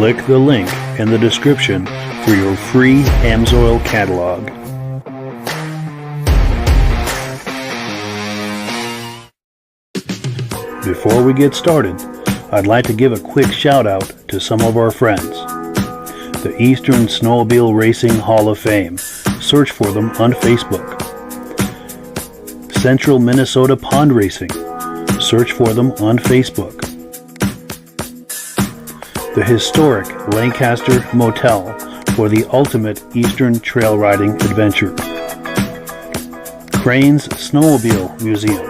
Click the link in the description for your free Amsoil catalog. Before we get started, I'd like to give a quick shout out to some of our friends. The Eastern Snowmobile Racing Hall of Fame. Search for them on Facebook. Central Minnesota Pond Racing. Search for them on Facebook. The historic Lancaster Motel for the ultimate Eastern trail riding adventure. Crane's Snowmobile Museum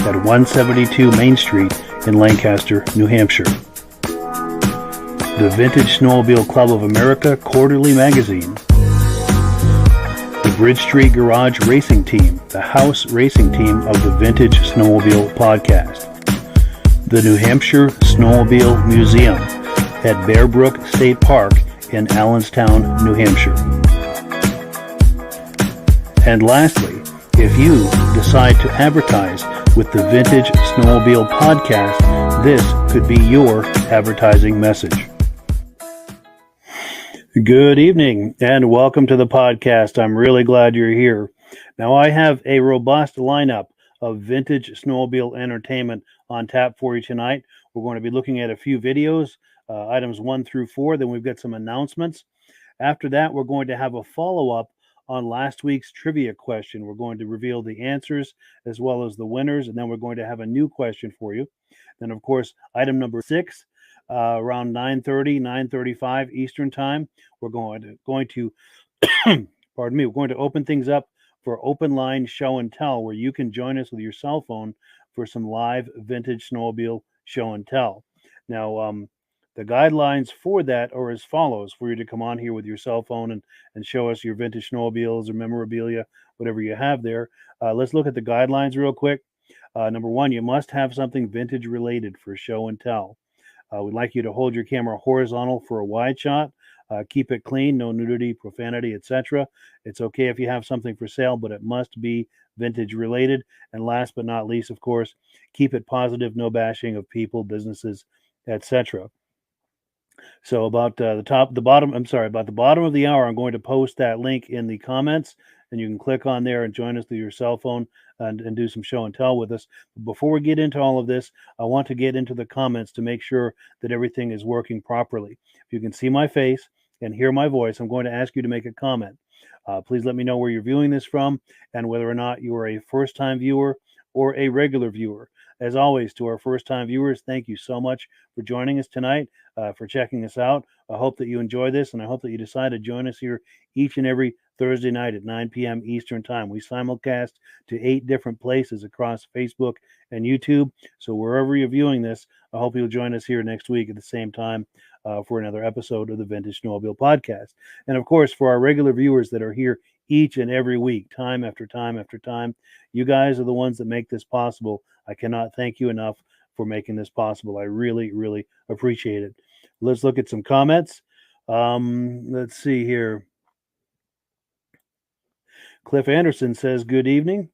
at 172 Main Street in Lancaster, New Hampshire. The Vintage Snowmobile Club of America Quarterly Magazine. The Bridge Street Garage Racing Team, the house racing team of the Vintage Snowmobile Podcast. The New Hampshire Snowmobile Museum at Bear Brook State Park in Allenstown, New Hampshire. And lastly, if you decide to advertise with the Vintage Snowmobile Podcast, this could be your advertising message. Good evening and welcome to the podcast. I'm really glad you're here. Now I have a robust lineup of vintage snowmobile entertainment on tap for you tonight. We're going to be looking at a few videos, items 1 through 4. Then we've got some announcements. After that, we're going to have a follow-up on last week's trivia question. We're going to reveal the answers as well as the winners, and then we're going to have a new question for you. Then, of course, item number 6, around 9:30, 9:35 Eastern Time, we're going to pardon me, we're going to open things up for open line show and tell, where you can join us with your cell phone for some live vintage snowmobile show and tell. Now, the guidelines for that are as follows: for you to come on here with your cell phone and show us your vintage snowmobiles or memorabilia, whatever you have there. Let's look at the guidelines real quick. Number 1, you must have something vintage related for show and tell. We'd like you to hold your camera horizontal for a wide shot. Keep it clean, no nudity, profanity, etc. It's okay if you have something for sale, but it must be vintage related. And last but not least, of course, keep it positive, no bashing of people, businesses, etc. So about the bottom of the hour, I'm going to post that link in the comments, and you can click on there and join us through your cell phone and do some show and tell with us. But before we get into all of this, I want to get into the comments to make sure that everything is working properly. If you can see my face and hear my voice, I'm going to ask you to make a comment. Please let me know where you're viewing this from and whether or not you are a first-time viewer or a regular viewer. As always, to our first-time viewers, thank you so much for joining us tonight, for checking us out. I hope that you enjoy this, and I hope that you decide to join us here each and every Thursday night at 9 p.m. Eastern Time. We simulcast to 8 different places across Facebook and YouTube. So wherever you're viewing this, I hope you'll join us here next week at the same time for another episode of the Vintage Snowmobile Podcast. And of course, for our regular viewers that are here each and every week, time after time after time, you guys are the ones that make this possible. I cannot thank you enough for making this possible. I really, really appreciate it. Let's look at some comments. Let's see here. Cliff Anderson says, good evening.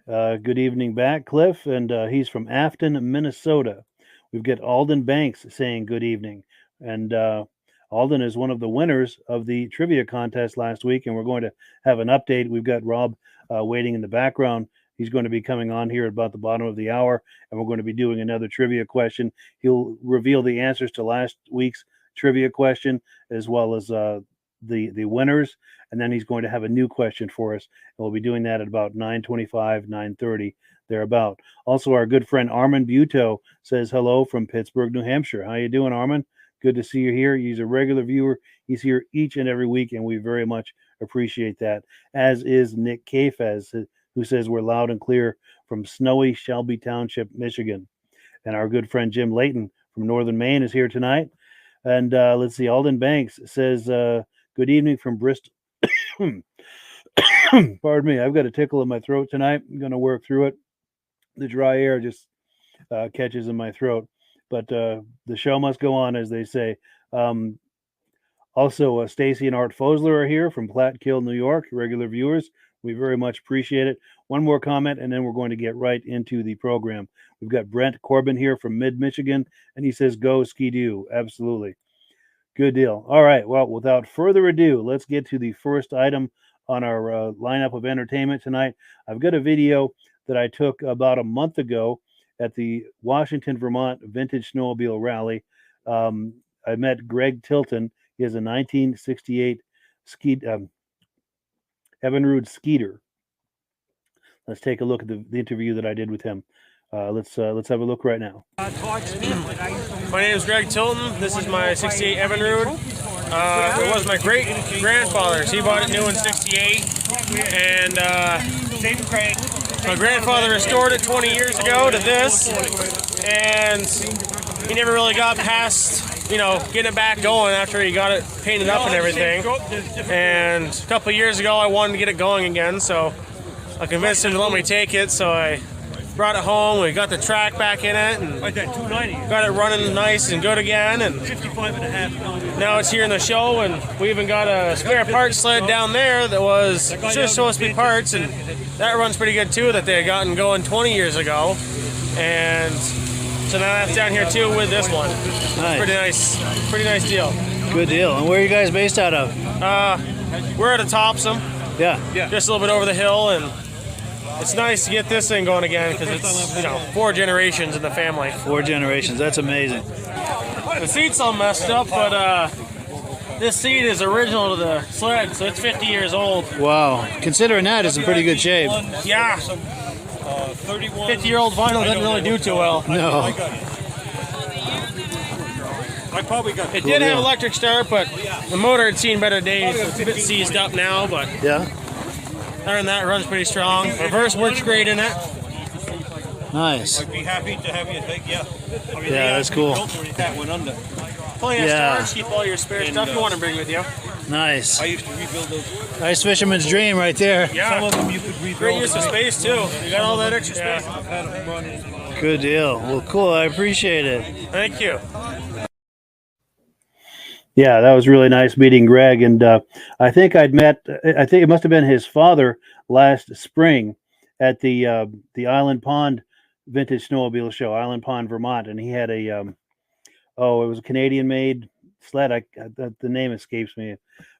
Good evening back, Cliff. And he's from Afton, Minnesota. We've got Alden Banks saying good evening. And Alden is one of the winners of the trivia contest last week, and we're going to have an update. We've got Rob waiting in the background. He's going to be coming on here at about the bottom of the hour, and we're going to be doing another trivia question. He'll reveal the answers to last week's trivia question as well as the winners, and then he's going to have a new question for us. And we'll be doing that at about 9:25, 9:30, thereabout. Also, our good friend Armin Buto says hello from Pittsburgh, New Hampshire. How you doing, Armin? Good to see you here. He's a regular viewer. He's here each and every week, and we very much appreciate that, as is Nick Kafez, who says we're loud and clear from snowy Shelby Township, Michigan. And our good friend Jim Layton from Northern Maine is here tonight. And let's see, Alden Banks says, good evening from Bristol. Pardon me, I've got a tickle in my throat tonight. I'm going to work through it. The dry air just catches in my throat. But the show must go on, as they say. Also, Stacy and Art Fosler are here from Plattekill, New York, regular viewers. We very much appreciate it. One more comment, and then we're going to get right into the program. We've got Brent Corbin here from mid-Michigan, and he says, go Ski-Doo. Absolutely. Good deal. All right. Well, without further ado, let's get to the first item on our lineup of entertainment tonight. I've got a video that I took about a month ago at the Washington, Vermont Vintage Snowmobile Rally. I met Greg Tilton. He has a 1968 Evinrude Skeeter. Let's take a look at the interview that I did with him. Let's have a look right now. My name is Greg Tilton. This is my 68 Evinrude. It was my great-grandfather's. He bought it new in 68. And my grandfather restored it 20 years ago to this. And he never really got past, getting it back going after he got it painted up and everything. And a couple of years ago, I wanted to get it going again, so I convinced him to let me take it. So I brought it home. We got the track back in it, and got it running nice and good again. And 55.5. Now it's here in the show, and we even got a spare parts sled down there that was just supposed to be parts, and that runs pretty good too. That they had gotten going 20 years ago, and so now that's down here too with this one. Nice. Pretty nice deal. Good deal. And where are you guys based out of? We're at a Topsom. Yeah. Just a little bit over the hill, and it's nice to get this thing going again because it's 4 generations in the family. 4 generations. That's amazing. The seat's all messed up, but this seat is original to the sled, so it's 50 years old. Wow. Considering that, it's in pretty good shape. Yeah. 50-year-old vinyl doesn't really do too well. No. It did have electric start, but the motor had seen better days. It's a bit seized up now, but yeah. Other than that, it runs pretty strong. Reverse works great in it. Nice. I'd be happy to have you take, yeah. Yeah, that's cool. Plenty of storage, keep all your spare stuff you want to bring with you. Nice. I used to rebuild those. Nice fisherman's dream right there. Yeah. Some of them you could rebuild. Great use of space, too. You got all that extra space. Good deal. Well, cool. I appreciate it. Thank you. Yeah, that was really nice meeting Greg. And I think it must have been his father last spring at the Island Pond Vintage Snowmobile Show, Island Pond, Vermont. And he had it was a Canadian-made sled. The name escapes me.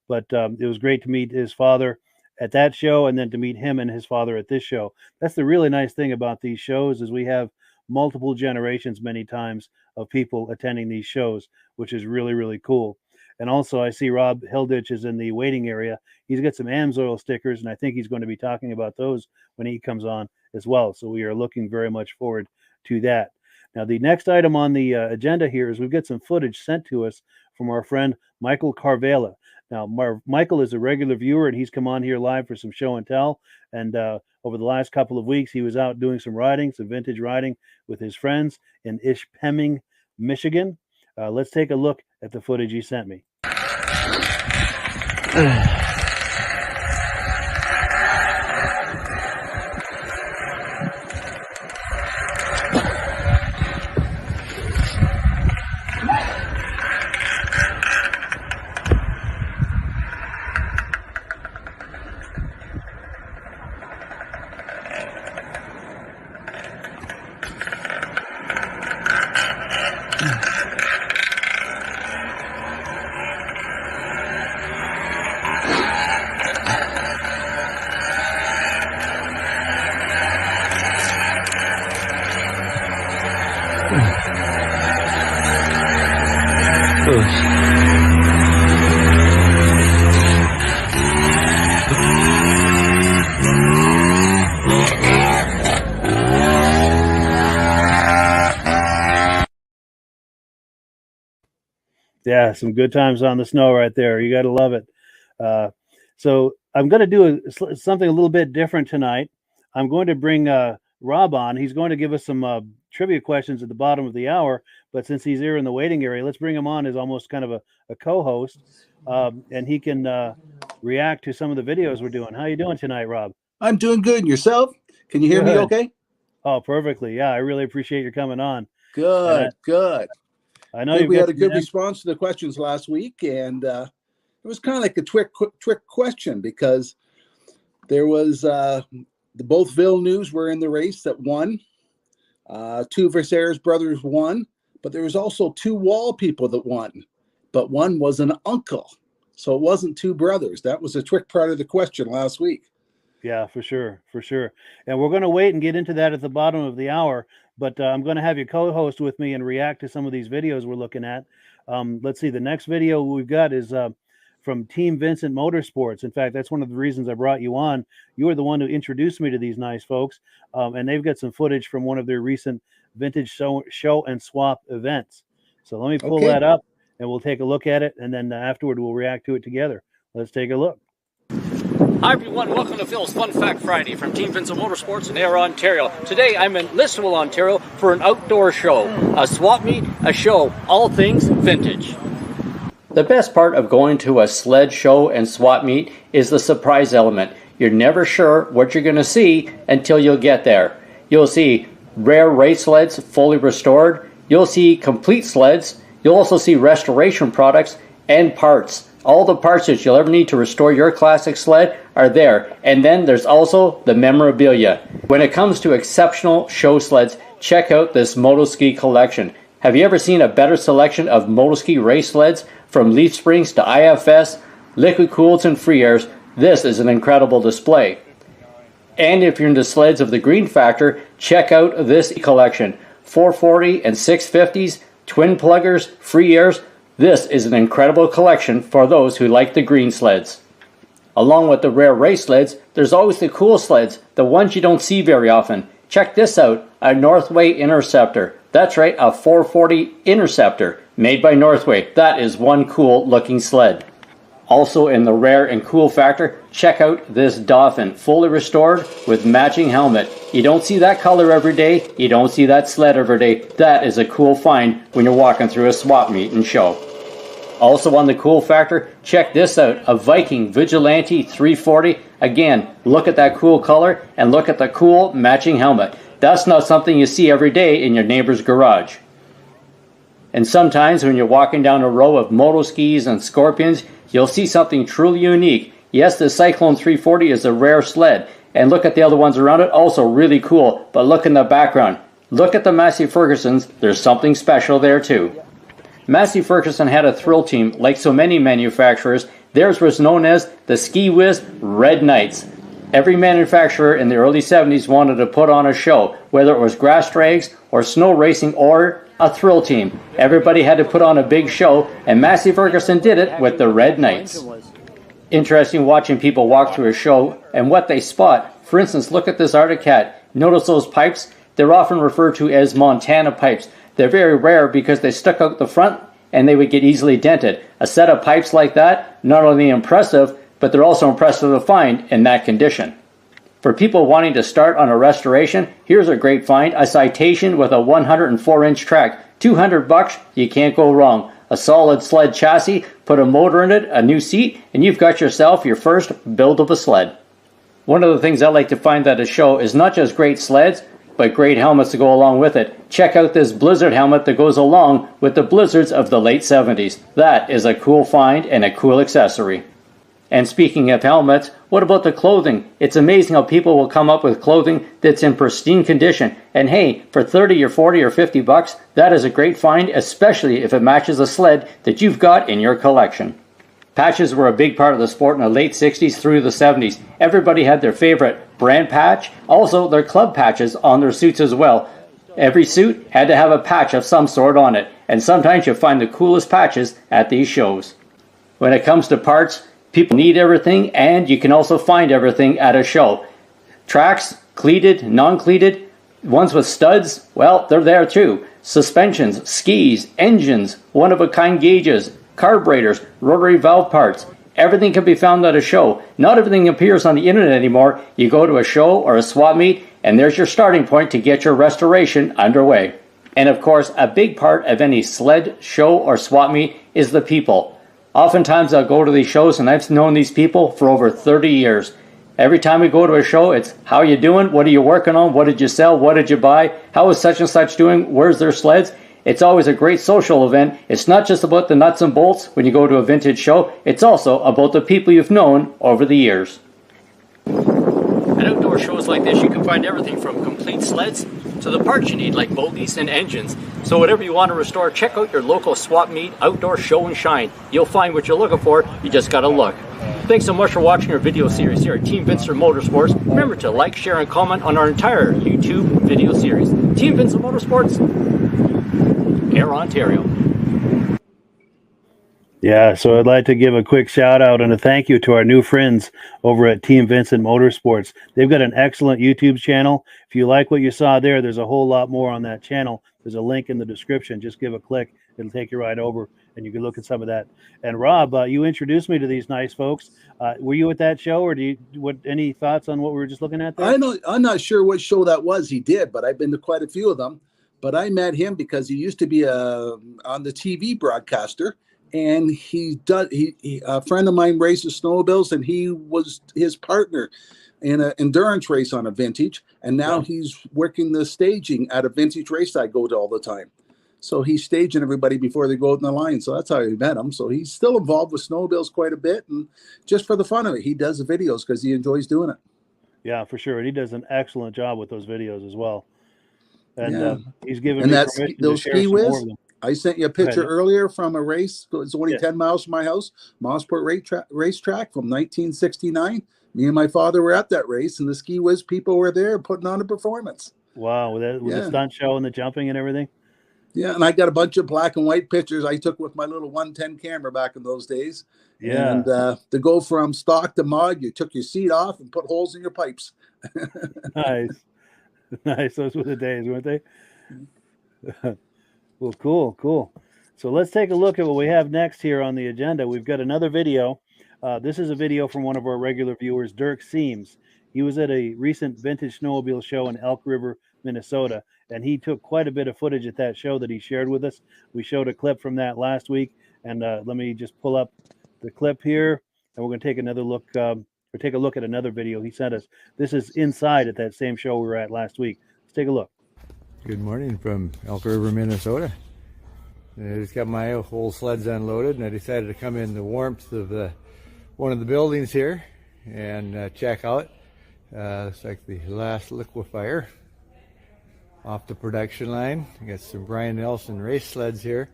But it was great to meet his father at that show and then to meet him and his father at this show. That's the really nice thing about these shows is we have multiple generations many times of people attending these shows, which is really, really cool. And also I see Rob Hilditch is in the waiting area. He's got some AMSOIL stickers, and I think he's going to be talking about those when he comes on as well. So we are looking very much forward to that. Now, the next item on the agenda here is we've got some footage sent to us from our friend Michael Karvala. Now, Michael is a regular viewer, and he's come on here live for some show and tell. And over the last couple of weeks, he was out doing some vintage riding with his friends in Ishpeming, Michigan. Let's take a look at the footage he sent me. Yeah, some good times on the snow right there. You got to love it. So I'm going to do something a little bit different tonight. I'm going to bring Rob on. He's going to give us some trivia questions at the bottom of the hour. But since he's here in the waiting area, let's bring him on as almost kind of a co-host. And he can react to some of the videos we're doing. How you doing tonight, Rob? I'm doing good. And yourself? Can you hear me okay? Oh, perfectly. Yeah, I really appreciate your coming on. Good. I know we had a good response to the questions last week, and it was kind of like a trick question because there was both Villeneuves were in the race that won. Two Versailles brothers won, but there was also two Wall people that won, but one was an uncle, so it wasn't two brothers. That was a trick part of the question last week. Yeah, for sure. And we're going to wait and get into that at the bottom of the hour, but I'm going to have you co-host with me and react to some of these videos we're looking at. Let's see, the next video we've got is from Team Vincent Motorsports. In fact, that's one of the reasons I brought you on. You were the one who introduced me to these nice folks, and they've got some footage from one of their recent vintage show and swap events. So let me pull that up, and we'll take a look at it, and then afterward we'll react to it together. Let's take a look. Hi everyone, welcome to Phil's Fun Fact Friday from Team Vincent Motorsports in Ayr, Ontario. Today I'm in Listowel, Ontario for an outdoor show, a swap meet, a show, all things vintage. The best part of going to a sled show and swap meet is the surprise element. You're never sure what you're going to see until you'll get there. You'll see rare race sleds fully restored, you'll see complete sleds, you'll also see restoration products and parts. All the parts that you'll ever need to restore your classic sled are there. And then there's also the memorabilia. When it comes to exceptional show sleds, check out this Motoski collection. Have you ever seen a better selection of Motoski race sleds? From leaf springs to IFS, liquid cooleds and free airs, this is an incredible display. And if you're into sleds of the green factor, check out this collection. 440 and 650s, twin pluggers, free airs. This is an incredible collection for those who like the green sleds. Along with the rare race sleds, there's always the cool sleds, the ones you don't see very often. Check this out, a Northway Interceptor. That's right, a 440 Interceptor, made by Northway. That is one cool looking sled. Also in the rare and cool factor, check out this Dolphin, fully restored with matching helmet. You don't see that color every day, you don't see that sled every day. That is a cool find when you're walking through a swap meet and show. Also on the cool factor, check this out, a Viking Vigilante 340. Again, look at that cool color and look at the cool matching helmet. That's not something you see every day in your neighbor's garage. And sometimes when you're walking down a row of Motoskis and Scorpions, you'll see something truly unique. Yes, the Cyclone 340 is a rare sled, and look at the other ones around it, also really cool, but look in the background. Look at the Massey Fergusons, there's something special there too. Massey Ferguson had a thrill team, like so many manufacturers. Theirs was known as the Ski Whiz Red Knights. Every manufacturer in the early 70s wanted to put on a show, whether it was grass drags or snow racing or a thrill team. Everybody had to put on a big show, and Massey Ferguson did it with the Red Knights. Interesting watching people walk through a show and what they spot. For instance, look at this Arctic Cat. Notice those pipes? They're often referred to as Montana pipes. They're very rare because they stuck out the front and they would get easily dented. A set of pipes like that, not only impressive, but they're also impressive to find in that condition. For people wanting to start on a restoration, here's a great find, a Citation with a 104-inch track. $200, you can't go wrong. A solid sled chassis, put a motor in it, a new seat, and you've got yourself your first build of a sled. One of the things I like to find at a show is not just great sleds, but great helmets to go along with it. Check out this Blizzard helmet that goes along with the Blizzards of the late 70s. That is a cool find and a cool accessory. And speaking of helmets, what about the clothing? It's amazing how people will come up with clothing that's in pristine condition. And hey, for 30 or 40 or 50 bucks, that is a great find, especially if it matches a sled that you've got in your collection. Patches were a big part of the sport in the late 60s through the 70s. Everybody had their favorite brand patch, also their club patches on their suits as well. Every suit had to have a patch of some sort on it, and sometimes you'll find the coolest patches at these shows. When it comes to parts, people need everything, and you can also find everything at a show. Tracks, cleated, non-cleated, ones with studs, well, they're there too. Suspensions, skis, engines, one-of-a-kind gauges, carburetors, rotary valve parts. Everything can be found at a show. Not everything appears on the internet anymore. You go to a show or a swap meet, and there's your starting point to get your restoration underway. And of course, a big part of any sled, show, or swap meet is the people. Oftentimes I'll go to these shows, and I've known these people for over 30 years. Every time we go to a show, it's, how you doing? What are you working on? What did you sell? What did you buy? How is such and such doing? Where's their sleds? It's always a great social event. It's not just about the nuts and bolts when you go to a vintage show. It's also about the people you've known over the years. At outdoor shows like this, you can find everything from complete sleds to the parts you need, like bogies and engines. So whatever you want to restore, check out your local swap meet, outdoor show and shine. You'll find what you're looking for. You just got to look. Thanks so much for watching our video series here at Team Vintage Motorsports. Remember to like, share, and comment on our entire YouTube video series. Team Vintage Motorsports, Air Ontario. Yeah, so I'd like to give a quick shout out and a thank you to our new friends over at Team Vincent Motorsports. They've got an excellent YouTube channel. If you like what you saw there, there's a whole lot more on that channel. There's a link in the description. Just give a click. It'll take you right over, and you can look at some of that. And Rob, you introduced me to these nice folks. Were you at that show, or any thoughts on what we were just looking at there? I'm not sure what show that was he did, but I've been to quite a few of them. But I met him because he used to be on the TV broadcaster. And a friend of mine races snowmobiles, and he was his partner in an endurance race on a vintage. And now he's working the staging at a vintage race I go to all the time. So he's staging everybody before they go out in the line. So that's how we met him. So he's still involved with snowmobiles quite a bit. And just for the fun of it, he does the videos because he enjoys doing it. Yeah, for sure. And he does an excellent job with those videos as well. And he's given me permission to share some more of them. I sent you a picture earlier from a race. It's only 10 miles from my house, Newport racetrack from 1969. Me and my father were at that race, and the ski whiz people were there putting on a performance. Wow, with the stunt show and the jumping and everything? Yeah, and I got a bunch of black and white pictures I took with my little 110 camera back in those days. Yeah. And to go from stock to mod, you took your seat off and put holes in your pipes. Nice. Nice. Those were the days, weren't they? Well, cool. So let's take a look at what we have next here on the agenda. We've got another video. This is a video from one of our regular viewers, Dirk Siems. He was at a recent Vintage Snowmobile show in Elk River, Minnesota, and he took quite a bit of footage at that show that he shared with us. We showed a clip from that last week, and let me just pull up the clip here, and we're going to take another look, or take a look at another video he sent us. This is inside at that same show we were at last week. Let's take a look. Good morning from Elk River, Minnesota. I just got my whole sleds unloaded, and I decided to come in the warmth of one of the buildings here and check out. It's like the last liquefier off the production line. I got some Brian Nelson race sleds here.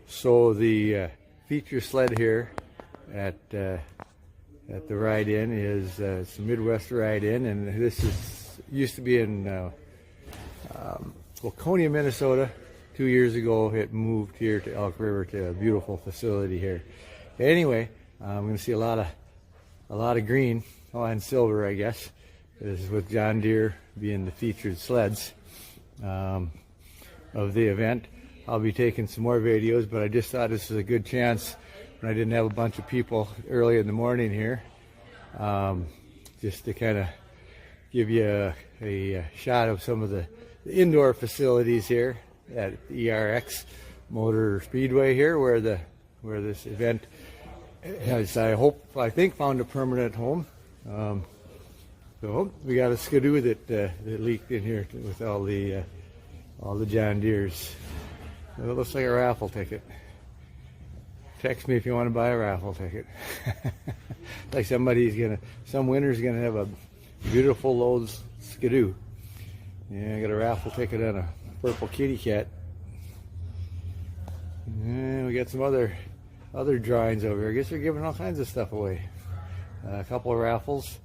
So the feature sled here at the ride-in is it's a Midwest ride-in, and this used to be in Waconia, Minnesota. 2 years ago, it moved here to Elk River to a beautiful facility here. Anyway, I'm going to see a lot of green, and silver, I guess. This is with John Deere being the featured sleds of the event. I'll be taking some more videos, but I just thought this was a good chance when I didn't have a bunch of people early in the morning here, just to kind of give you a shot of some of the indoor facilities here at ERX Motor Speedway here, where this event has, I think, found a permanent home. So we got a Skidoo that leaked in here with all the John Deeres. It looks like a raffle ticket. Text me if you want to buy a raffle ticket. Like some winner's gonna have a beautiful old Skidoo. Yeah, I got a raffle ticket on a purple kitty cat. And we got some other drawings over here. I guess they're giving all kinds of stuff away. A couple of raffles,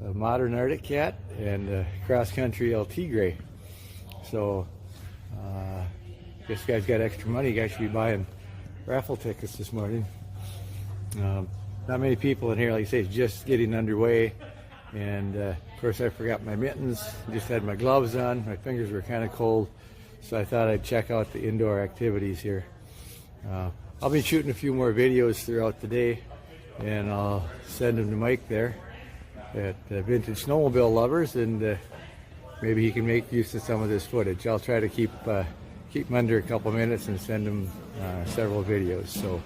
a modern Arctic cat, and a cross country LT gray. So, this guy's got extra money. You guys should be buying raffle tickets this morning. Not many people in here, like I say, it's just getting underway. And of course, I forgot my mittens. Just had my gloves on. My fingers were kind of cold, so I thought I'd check out the indoor activities here. I'll be shooting a few more videos throughout the day, and I'll send them to Mike there at Vintage Snowmobile Lovers, and maybe he can make use of some of this footage. I'll try to keep them under a couple minutes and send them several videos.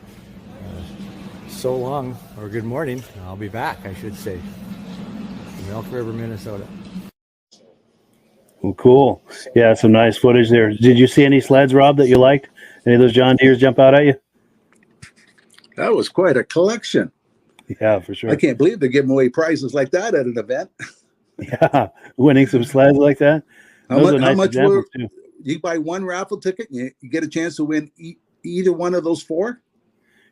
So long, or good morning. I'll be back, I should say, from Elk River, Minnesota. Well, cool. Yeah, some nice footage there. Did you see any sleds, Rob, that you liked? Any of those John Deeres jump out at you? That was quite a collection. Yeah, for sure. I can't believe they're giving away prizes like that at an event. Yeah, winning some sleds like that. How much were you buy one raffle ticket and you get a chance to win either one of those four?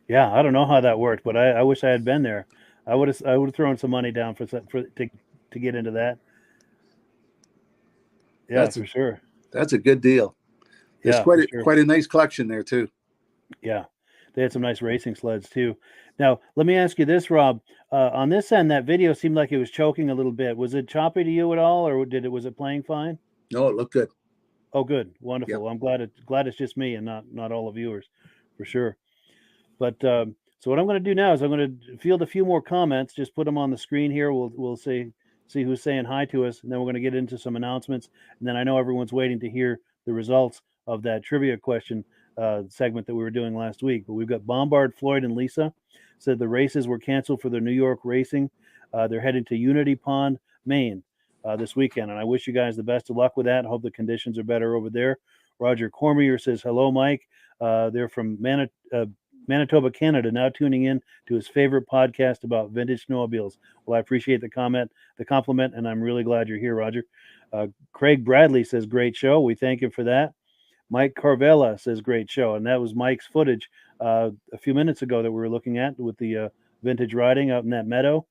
Yeah, I don't know how that worked, but I wish I had been there. I would have thrown some money down to get into that. Yeah, for sure. That's a good deal. It's quite a nice collection there too. Yeah, they had some nice racing sleds too. Now, let me ask you this, Rob. On this end, that video seemed like it was choking a little bit. Was it choppy to you at all, or was it playing fine? No, it looked good. Oh, good, wonderful. Yep. Well, I'm glad it's just me and not all the viewers, for sure. But so what I'm going to do now is I'm going to field a few more comments. Just put them on the screen here. We'll see who's saying hi to us, and then we're going to get into some announcements. And then I know everyone's waiting to hear the results of that trivia question segment that we were doing last week. But we've got Bombard, Floyd, and Lisa said the races were canceled for the New York racing. They're heading to Unity Pond, Maine this weekend, and I wish you guys the best of luck with that. I hope the conditions are better over there. Roger Cormier says, hello, Mike. They're from Manitoba, Canada, now tuning in to his favorite podcast about vintage snowmobiles. Well, I appreciate the compliment, and I'm really glad you're here, Roger. Craig Bradley says, great show. We thank him for that. Mike Karvala says, great show. And that was Mike's footage a few minutes ago that we were looking at with the vintage riding out in that meadow.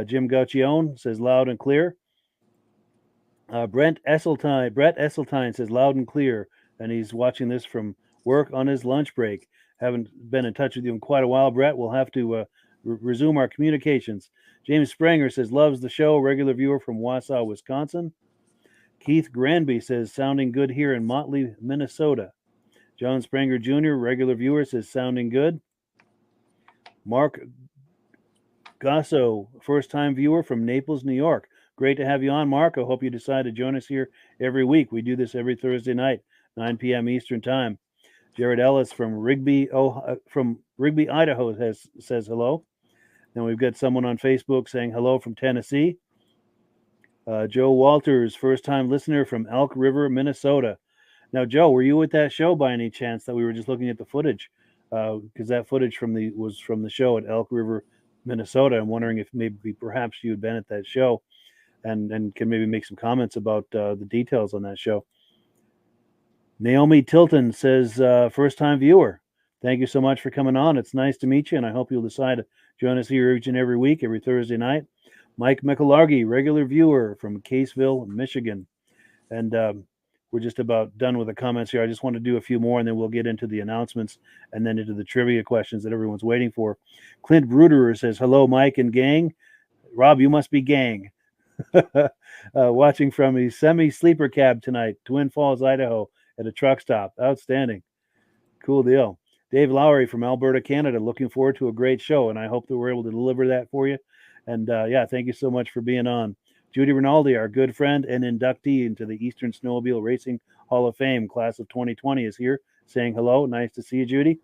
Jim Gauchione says, loud and clear. Brett Esseltine says, loud and clear. And he's watching this from work on his lunch break. Haven't been in touch with you in quite a while, Brett. We'll have to resume our communications. James Spranger says, loves the show. Regular viewer from Wausau, Wisconsin. Keith Granby says, sounding good here in Motley, Minnesota. John Spranger Jr., regular viewer, says, sounding good. Mark Gasso, first-time viewer from Naples, New York. Great to have you on, Mark. I hope you decide to join us here every week. We do this every Thursday night, 9 p.m. Eastern Time. Jared Ellis from Rigby, Idaho says hello. Then we've got someone on Facebook saying hello from Tennessee. Joe Walters, first-time listener from Elk River, Minnesota. Now, Joe, were you at that show by any chance that we were just looking at the footage? Because that footage was from the show at Elk River, Minnesota. I'm wondering if perhaps you had been at that show and can maybe make some comments about the details on that show. Naomi Tilton says, first-time viewer. Thank you so much for coming on. It's nice to meet you, and I hope you'll decide to join us here each and every week, every Thursday night. Mike McElargy, regular viewer from Caseville, Michigan. And we're just about done with the comments here. I just want to do a few more, and then we'll get into the announcements and then into the trivia questions that everyone's waiting for. Clint Bruderer says, hello, Mike and gang. Rob, you must be gang. Watching from a semi-sleeper cab tonight, Twin Falls, Idaho. at a truck stop. Outstanding. Cool deal. Dave Lowry from Alberta, Canada. Looking forward to a great show, and I hope that we're able to deliver that for you. And thank you so much for being on. Judy Rinaldi, our good friend and inductee into the Eastern Snowmobile Racing Hall of Fame class of 2020, is here saying hello. Nice to see you, Judy.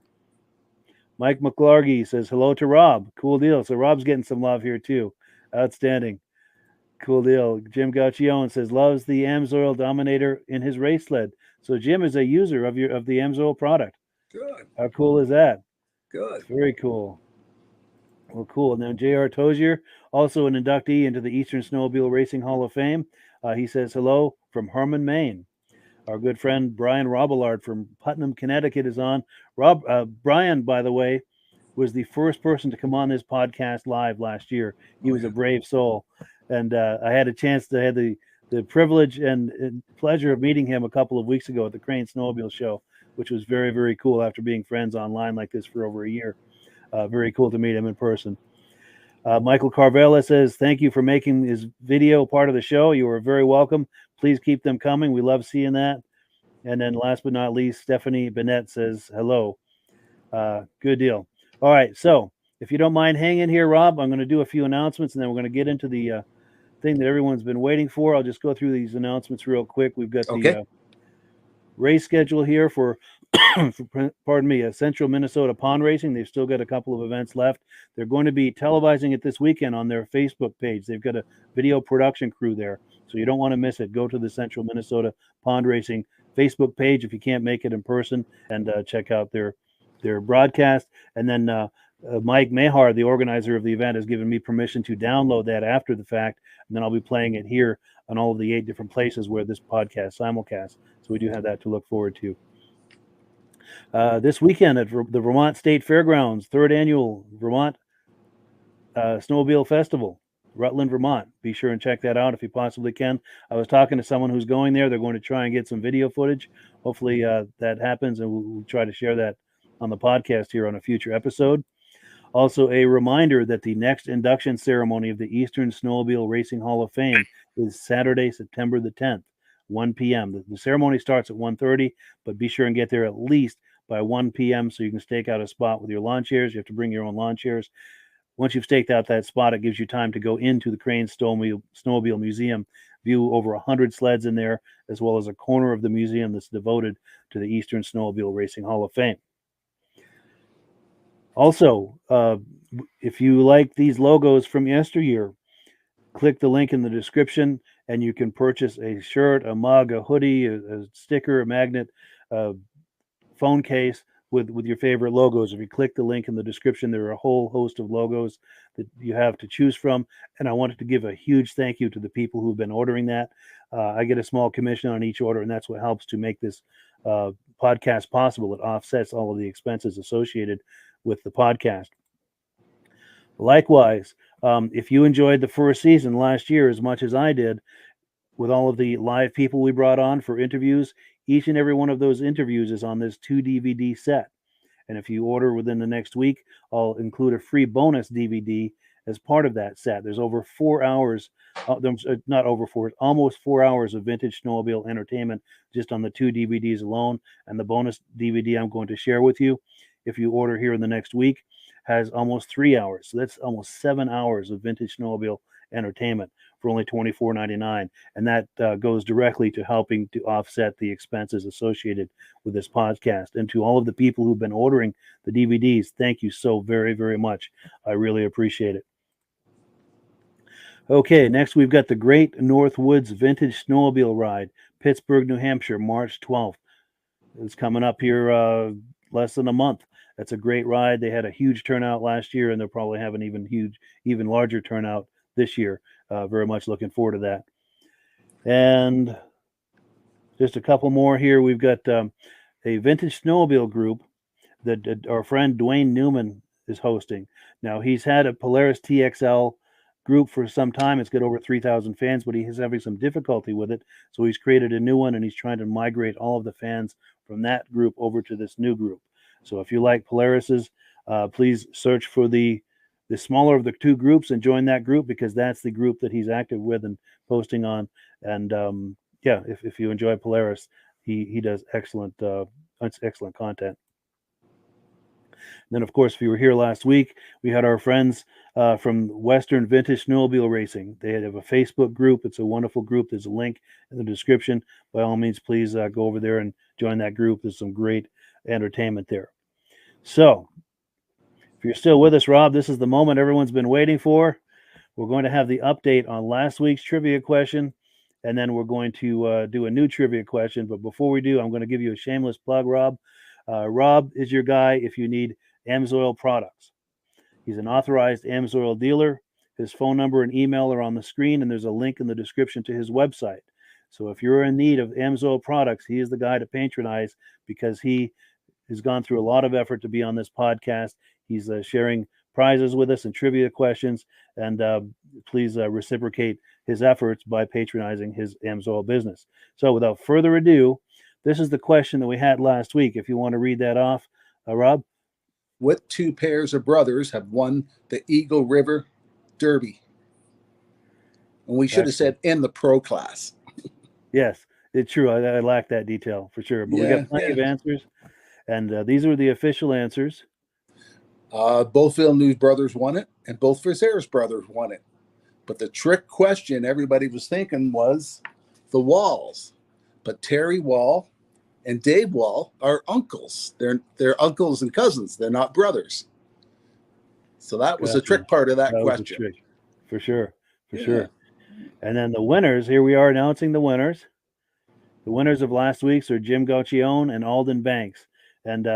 Mike McClargy says hello to Rob. Cool deal. So Rob's getting some love here too. Outstanding. Cool deal. Jim Gauchion says loves the Amsoil Dominator in his race sled. So Jim is a user of the Amsoil product. Good. How cool is that? Good. Very cool. Well, cool. And then J.R. Tozier, also an inductee into the Eastern Snowmobile Racing Hall of Fame. He says hello from Herman, Maine. Our good friend Brian Robillard from Putnam, Connecticut is on. Brian, by the way, was the first person to come on this podcast live last year. He was a brave soul. And I had a chance to have the privilege and pleasure of meeting him a couple of weeks ago at the Crane Snowmobile Show, which was very, very cool after being friends online like this for over a year. Very cool to meet him in person. Michael Karvala says, thank you for making his video part of the show. You are very welcome. Please keep them coming. We love seeing that. And then last but not least, Stephanie Bennett says, hello. Good deal. All right. So if you don't mind hanging here, Rob, I'm going to do a few announcements, and then we're going to get into the thing that everyone's been waiting for. I'll just go through these announcements real quick. We've got the race schedule here for Central Minnesota Pond Racing. They've still got a couple of events left. They're going to be televising it this weekend on their Facebook page. They've got a video production crew there, so you don't want to miss it. Go to the Central Minnesota Pond Racing Facebook page if you can't make it in person, and check out their broadcast. And then Mike Mahar, the organizer of the event, has given me permission to download that after the fact, and then I'll be playing it here on all of the 8 different places where this podcast simulcast. So we do have that to look forward to. This weekend at the Vermont State Fairgrounds, 3rd annual Vermont Snowmobile Festival, Rutland, Vermont. Be sure and check that out if you possibly can. I was talking to someone who's going there. They're going to try and get some video footage. Hopefully that happens, and we'll try to share that on the podcast here on a future episode. Also, a reminder that the next induction ceremony of the Eastern Snowmobile Racing Hall of Fame is Saturday, September the 10th, 1 p.m. The ceremony starts at 1:30, but be sure and get there at least by 1 p.m. so you can stake out a spot with your lawn chairs. You have to bring your own lawn chairs. Once you've staked out that spot, it gives you time to go into the Crane Snowmobile Museum, view over 100 sleds in there, as well as a corner of the museum that's devoted to the Eastern Snowmobile Racing Hall of Fame. Also, if you like these logos from yesteryear, click the link in the description and you can purchase a shirt, a mug, a hoodie, a sticker, a magnet, a phone case with your favorite logos. If you click the link in the description, there are a whole host of logos that you have to choose from. And I wanted to give a huge thank you to the people who've been ordering that. I get a small commission on each order, and that's what helps to make this podcast possible. It offsets all of the expenses associated with the podcast. Likewise, if you enjoyed the first season last year as much as I did, with all of the live people we brought on for interviews, each and every one of those interviews is on this 2 DVD set. And if you order within the next week, I'll include a free bonus DVD as part of that set. There's over 4 hours, almost 4 hours of vintage snowmobile entertainment just on the 2 DVDs alone. And the bonus DVD I'm going to share with you, if you order here in the next week, has almost 3 hours. So that's almost 7 hours of vintage snowmobile entertainment for only $24.99. And that goes directly to helping to offset the expenses associated with this podcast. And to all of the people who've been ordering the DVDs, thank you so very, very much. I really appreciate it. Okay, next we've got the Great North Woods Vintage Snowmobile Ride, Pittsburgh, New Hampshire, March 12th. It's coming up here less than a month. That's a great ride. They had a huge turnout last year, and they'll probably have an even larger turnout this year. Very much looking forward to that. And just a couple more here. We've got a vintage snowmobile group that our friend Dwayne Newman is hosting. Now, he's had a Polaris TXL group for some time. It's got over 3,000 fans, but he is having some difficulty with it. So he's created a new one, and he's trying to migrate all of the fans from that group over to this new group. So if you like Polarises, please search for the smaller of the two groups and join that group, because that's the group that he's active with and posting on. And if you enjoy Polaris, He does excellent content. And then, of course, if you were here last week, we had our friends from Western Vintage Snowmobile Racing. They have a Facebook group. It's a wonderful group. There's a link in the description. By all means, please go over there and join that group. There's some great entertainment there. So, if you're still with us, Rob, this is the moment everyone's been waiting for. We're going to have the update on last week's trivia question, and then we're going to do a new trivia question. But before we do, I'm going to give you a shameless plug, Rob. Rob is your guy if you need AMSOIL products. He's an authorized AMSOIL dealer. His phone number and email are on the screen, and there's a link in the description to his website. So if you're in need of AMSOIL products, he is the guy to patronize because he has gone through a lot of effort to be on this podcast. He's sharing prizes with us and trivia questions, and please reciprocate his efforts by patronizing his AMSOIL business. So without further ado, this is the question that we had last week. If you want to read that off, Rob. What two pairs of brothers have won the Eagle River Derby? And we should have said in the pro class. Yes, it's true. I lack that detail for sure. But we got plenty of answers. And these are the official answers. Both Villeneuve brothers won it, and both Viseras brothers won it. But the trick question everybody was thinking was the Walls. But Terry Wall and Dave Wall are uncles. They're uncles and cousins. They're not brothers. So that was the trick part of that question. For sure. And then the winners, here we are announcing the winners. The winners of last week's are Jim Gauchione and Alden Banks. And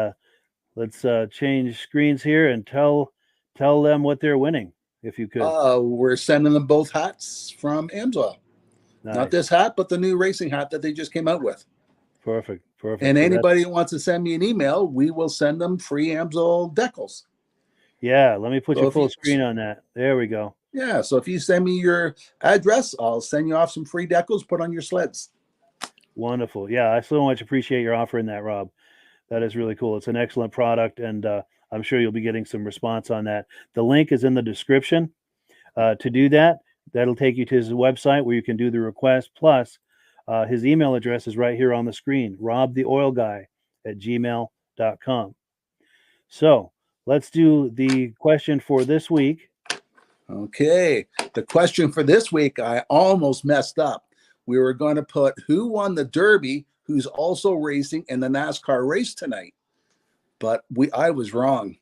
let's change screens here and tell them what they're winning, if you could. We're sending them both hats from AMSOIL. Nice. Not this hat, but the new racing hat that they just came out with. Perfect. And anybody who wants to send me an email, we will send them free AMSOIL decals. Yeah, let me put you full screen on that. There we go. Yeah, so if you send me your address, I'll send you off some free decals, put on your sleds. Wonderful. Yeah, I so much appreciate your offering that, Rob. That is really cool. It's an excellent product, and I'm sure you'll be getting some response on that. The link is in the description. To do that, that'll take you to his website where you can do the request. Plus, his email address is right here on the screen, robtheoilguy@gmail.com. So let's do the question for this week. Okay. The question for this week, I almost messed up. We were going to put who won the Derby, who's also racing in the NASCAR race tonight. But I was wrong.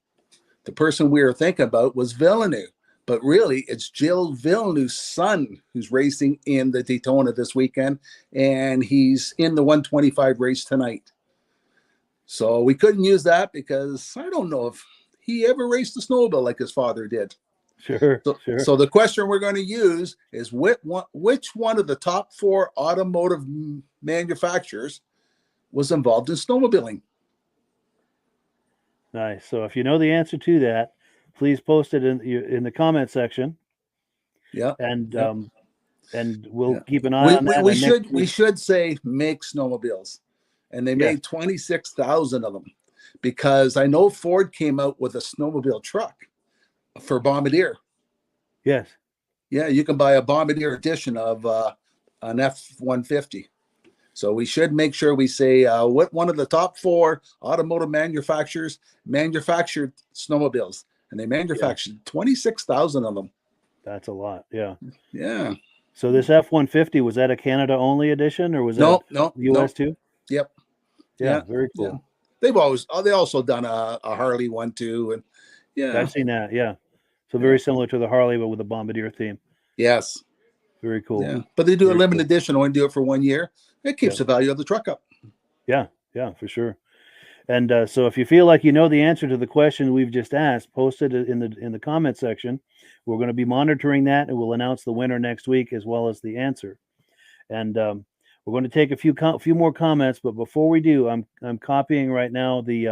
The person we were thinking about was Villeneuve. But really, it's Jill Villeneuve's son who's racing in the Daytona this weekend, and he's in the 125 race tonight. So we couldn't use that because I don't know if he ever raced a snowmobile like his father did. Sure. So the question we're going to use is which one of the top 4 automotive manufacturers was involved in snowmobiling? Nice. So if you know the answer to that, please post it in the comment section. Yeah. And we'll keep an eye on that. We should say make snowmobiles. And they made 26,000 of them because I know Ford came out with a snowmobile truck for Bombardier. Yes. Yeah, you can buy a Bombardier edition of an F-150. So we should make sure we say what one of the top 4 automotive manufacturers manufactured snowmobiles. And they manufactured 26,000 of them. That's a lot. Yeah. Yeah. So this F-150, was that a Canada only edition or was that US too? Yep. Yeah. Very cool. Yeah. They also done a Harley one too. And I've seen that. Yeah. So very similar to the Harley, but with a Bombardier theme. Yes. Very cool. Yeah. But they do a limited edition, only do it for 1 year. It keeps the value of the truck up. Yeah. Yeah, for sure. And so if you feel like you know the answer to the question we've just asked, post it in the comment section. We're going to be monitoring that, and we'll announce the winner next week as well as the answer. And we're going to take a few more comments, but before we do, I'm copying right now the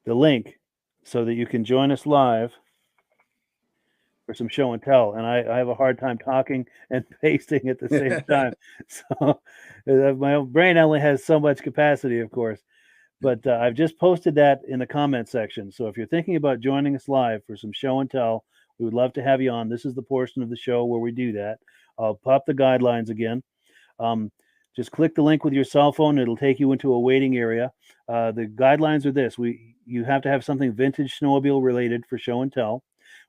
link so that you can join us live for some show and tell. And I have a hard time talking and pasting at the same time. So my brain only has so much capacity, of course. But I've just posted that in the comment section. So if you're thinking about joining us live for some show and tell, we would love to have you on. This is the portion of the show where we do that. I'll pop the guidelines again. Just click the link with your cell phone. It'll take you into a waiting area. The guidelines are this. You have to have something vintage snowmobile related for show and tell.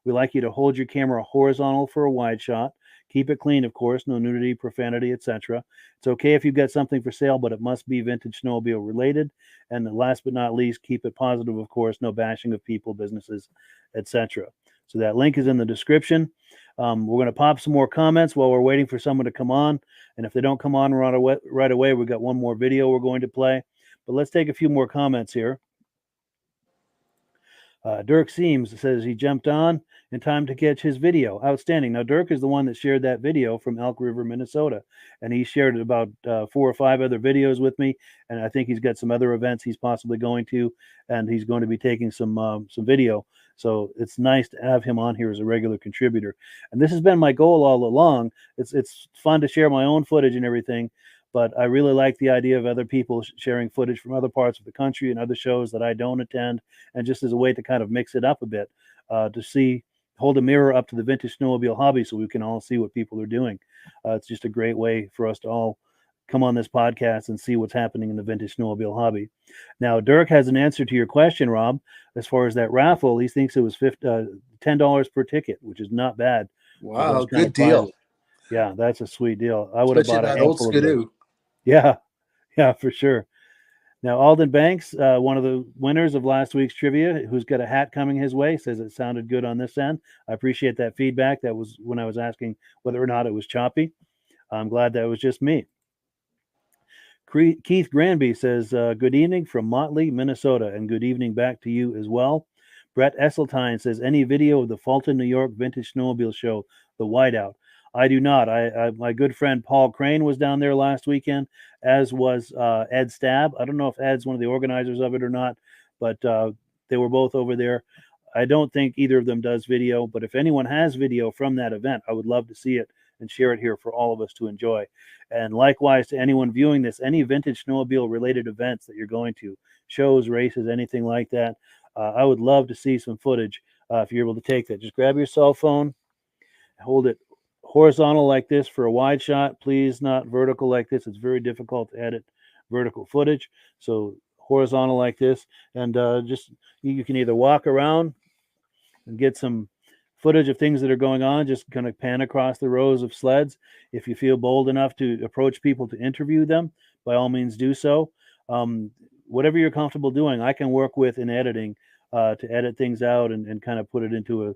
We like you to hold your camera horizontal for a wide shot. Keep it clean, of course, no nudity, profanity, etc. It's okay if you've got something for sale, but it must be vintage snowmobile related. And last but not least, keep it positive, of course, no bashing of people, businesses, etc. So that link is in the description. We're going to pop some more comments while we're waiting for someone to come on. And if they don't come on right away, we've got one more video we're going to play. But let's take a few more comments here. Dirk Siems says he jumped on in time to catch his video. Outstanding. Now, Dirk is the one that shared that video from Elk River, Minnesota. And he shared about 4 or 5 other videos with me. And I think he's got some other events he's possibly going to. And he's going to be taking some video. So it's nice to have him on here as a regular contributor. And this has been my goal all along. It's fun to share my own footage and everything. But I really like the idea of other people sharing footage from other parts of the country and other shows that I don't attend, and just as a way to kind of mix it up a bit, to hold a mirror up to the vintage snowmobile hobby so we can all see what people are doing. It's just a great way for us to all come on this podcast and see what's happening in the vintage snowmobile hobby. Now, Dirk has an answer to your question, Rob. As far as that raffle, he thinks it was $10 per ticket, which is not bad. Wow, good deal. Yeah, that's a sweet deal. I would have bought a that old handful of Skidoo. Yeah, for sure. Now, Alden Banks, one of the winners of last week's trivia, who's got a hat coming his way, says it sounded good on this end. I appreciate that feedback. That was when I was asking whether or not it was choppy. I'm glad that it was just me. Keith Granby says, good evening from Motley, Minnesota, and good evening back to you as well. Brett Esseltine says, any video of the Fulton, New York Vintage Snowmobile Show, the Whiteout? I do not. My good friend Paul Crane was down there last weekend, as was Ed Stab. I don't know if Ed's one of the organizers of it or not, but they were both over there. I don't think either of them does video, but if anyone has video from that event, I would love to see it and share it here for all of us to enjoy. And likewise to anyone viewing this, any vintage snowmobile related events that you're going to, shows, races, anything like that, I would love to see some footage if you're able to take that. Just grab your cell phone, hold it horizontal like this for a wide shot, please, not vertical like this. It's very difficult to edit vertical footage. So horizontal like this, and just you can either walk around and get some footage of things that are going on, just kind of pan across the rows of sleds. If you feel bold enough to approach people to interview them, by all means do so. Whatever you're comfortable doing, I can work with in editing to edit things out and kind of put it into a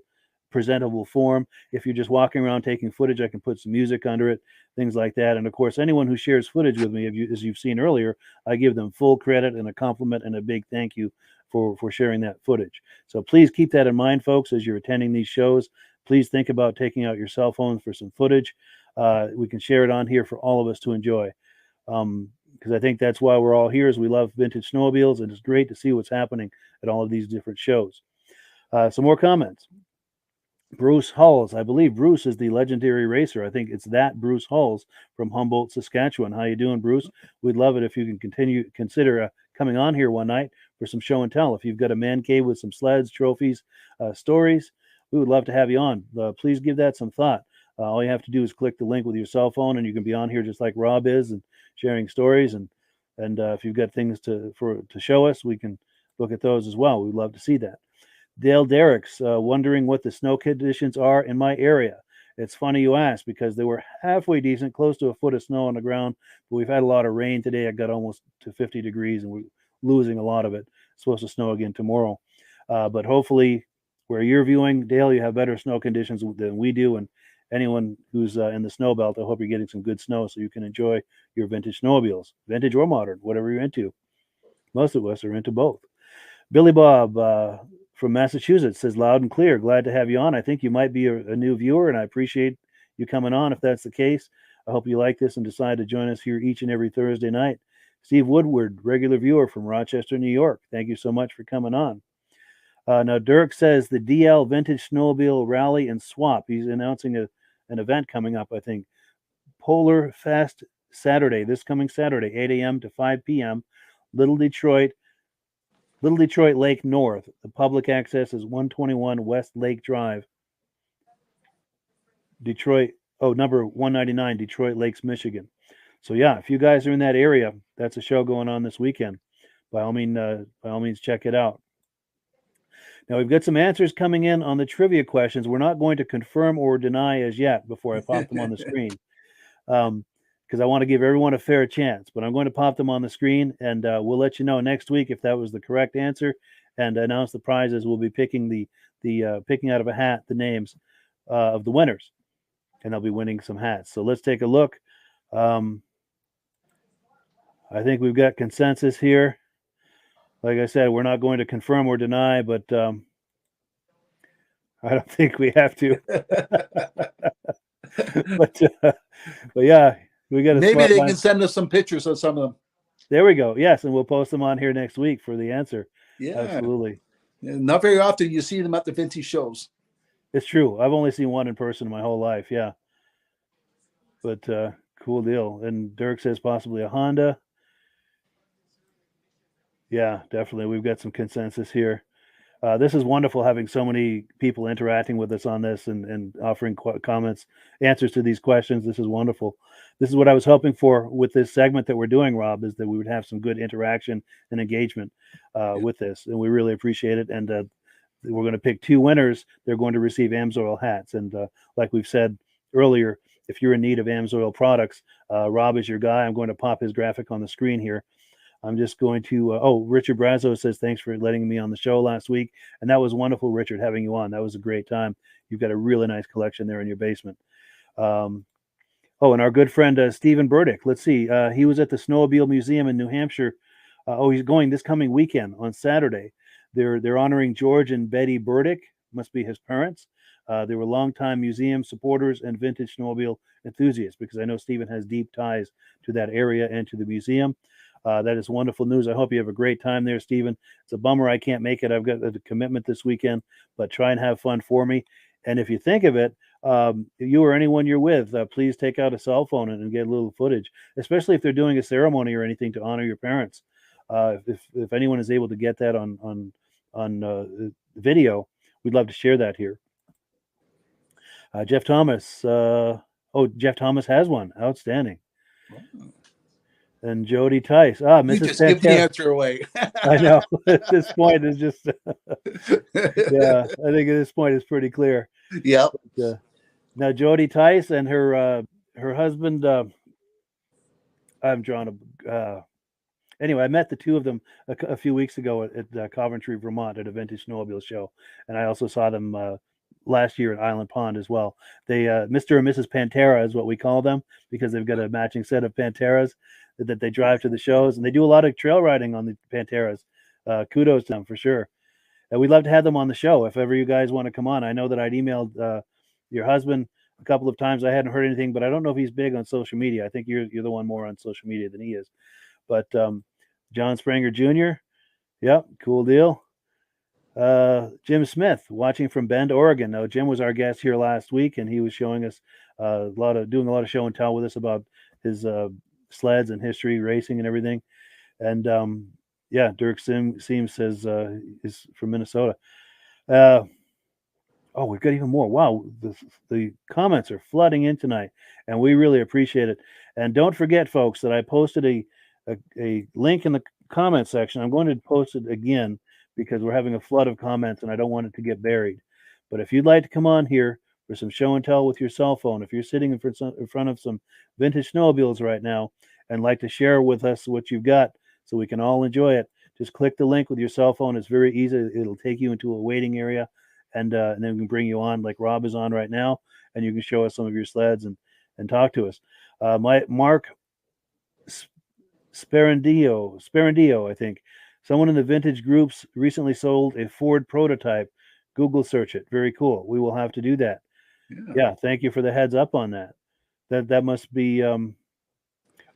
presentable form. If you're just walking around taking footage, I can put some music under it, things like that. And of course, anyone who shares footage with me, as you've seen earlier, I give them full credit and a compliment and a big thank you for sharing that footage. So please keep that in mind, folks, as you're attending these shows. Please think about taking out your cell phones for some footage. We can share it on here for all of us to enjoy. Because I think that's why we're all here, is we love vintage snowmobiles, and it's great to see what's happening at all of these different shows. Some more comments. Bruce Hulls. I believe Bruce is the legendary racer. I think it's that Bruce Hulls from Humboldt, Saskatchewan. How you doing, Bruce? We'd love it if you can consider coming on here one night for some show and tell. If you've got a man cave with some sleds, trophies, stories, we would love to have you on. Please give that some thought. All you have to do is click the link with your cell phone, and you can be on here just like Rob is, and sharing stories. And if you've got things to show us, we can look at those as well. We'd love to see that. Dale Derricks wondering what the snow conditions are in my area. It's funny you ask, because they were halfway decent, close to a foot of snow on the ground, but we've had a lot of rain today. It got almost to 50 degrees, and we're losing a lot of it. It's supposed to snow again tomorrow. But hopefully where you're viewing, Dale, you have better snow conditions than we do. And anyone who's in the snow belt, I hope you're getting some good snow so you can enjoy your vintage snowmobiles, vintage or modern, whatever you're into. Most of us are into both. Billy Bob from Massachusetts says, loud and clear, glad to have you on. I think you might be a new viewer, and I appreciate you coming on if that's the case. I hope you like this and decide to join us here each and every Thursday night. Steve Woodward, regular viewer from Rochester, New York. Thank you so much for coming on. Now, Dirk says the DL Vintage Snowmobile Rally and Swap. He's announcing an event coming up, I think. Polar Fest Saturday, this coming Saturday, 8 a.m. to 5 p.m. Little Detroit Lake North. The public access is 121 West Lake Drive. Detroit, number 199, Detroit Lakes, Michigan. So yeah, if you guys are in that area, that's a show going on this weekend. By all means, check it out. Now we've got some answers coming in on the trivia questions. We're not going to confirm or deny as yet before I pop them on the screen, because I want to give everyone a fair chance. But I'm going to pop them on the screen, and we'll let you know next week if that was the correct answer, and announce the prizes. We'll be picking picking out of a hat the names of the winners, and they'll be winning some hats. So let's take a look. I think we've got consensus here. Like I said, we're not going to confirm or deny, but I don't think we have to. but yeah, we got to. Maybe they can send us some pictures of some of them. There we go. Yes, and we'll post them on here next week for the answer. Yeah, absolutely. Not very often you see them at the vintage shows. It's true. I've only seen one in person my whole life. Yeah, but cool deal. And Dirk says possibly a Honda. Yeah, definitely. We've got some consensus here. This is wonderful having so many people interacting with us on this and offering comments, answers to these questions. This is wonderful. This is what I was hoping for with this segment that we're doing, Rob, is that we would have some good interaction and engagement with this. And we really appreciate it. And we're going to pick 2 winners. They're going to receive AMSOIL hats. And like we've said earlier, if you're in need of AMSOIL products, Rob is your guy. I'm going to pop his graphic on the screen here. I'm just going to, Richard Brazo says, thanks for letting me on the show last week. And that was wonderful, Richard, having you on. That was a great time. You've got a really nice collection there in your basement. And our good friend, Stephen Burdick, let's see. He was at the Snowmobile Museum in New Hampshire. He's going this coming weekend on Saturday. They're honoring George and Betty Burdick, must be his parents. They were longtime museum supporters and vintage snowmobile enthusiasts, because I know Stephen has deep ties to that area and to the museum. That is wonderful news. I hope you have a great time there, Stephen. It's a bummer I can't make it. I've got a commitment this weekend, but try and have fun for me. And if you think of it, you or anyone you're with, please take out a cell phone and get a little footage, especially if they're doing a ceremony or anything to honor your parents. If anyone is able to get that on video, we'd love to share that here. Jeff Thomas. Jeff Thomas has one. Outstanding. Wow. And Jody Tice. Mrs. You just give the answer away. I know. At this point, it's just, yeah, I think at this point it's pretty clear. Yeah. Now, Jody Tice and her husband, I'm drawing anyway, I met the 2 of them a few weeks ago at Coventry, Vermont at a Vintage Snowmobile show. And I also saw them last year at Island Pond as well. They, Mr. and Mrs. Pantera is what we call them, because they've got a matching set of Panteras that they drive to the shows, and they do a lot of trail riding on the Panteras. Kudos to them for sure. And we'd love to have them on the show if ever you guys want to come on. I know that I'd emailed your husband a couple of times. I hadn't heard anything, but I don't know if he's big on social media. I think you're the one more on social media than he is. But John Spranger Jr., yep, cool deal. Jim Smith, watching from Bend, Oregon. Now, Jim was our guest here last week, and he was showing us doing a lot of show and tell with us about his sleds and history, racing and everything. And Dirk Siems says is from Minnesota. We've got even more. Wow, the comments are flooding in tonight, and we really appreciate it. And don't forget, folks, that I posted a link in the comment section. I'm going to post it again because we're having a flood of comments, and I don't want it to get buried. But if you'd like to come on here for some show and tell with your cell phone, if you're sitting in front of some vintage snowmobiles right now and like to share with us what you've got so we can all enjoy it, just click the link with your cell phone. It's very easy. It'll take you into a waiting area, and then we can bring you on like Rob is on right now, and you can show us some of your sleds and talk to us. Mark Sparandio, I think. Someone in the vintage groups recently sold a Ford prototype. Google search it. Very cool. We will have to do that. Yeah, thank you for the heads up on that. That must be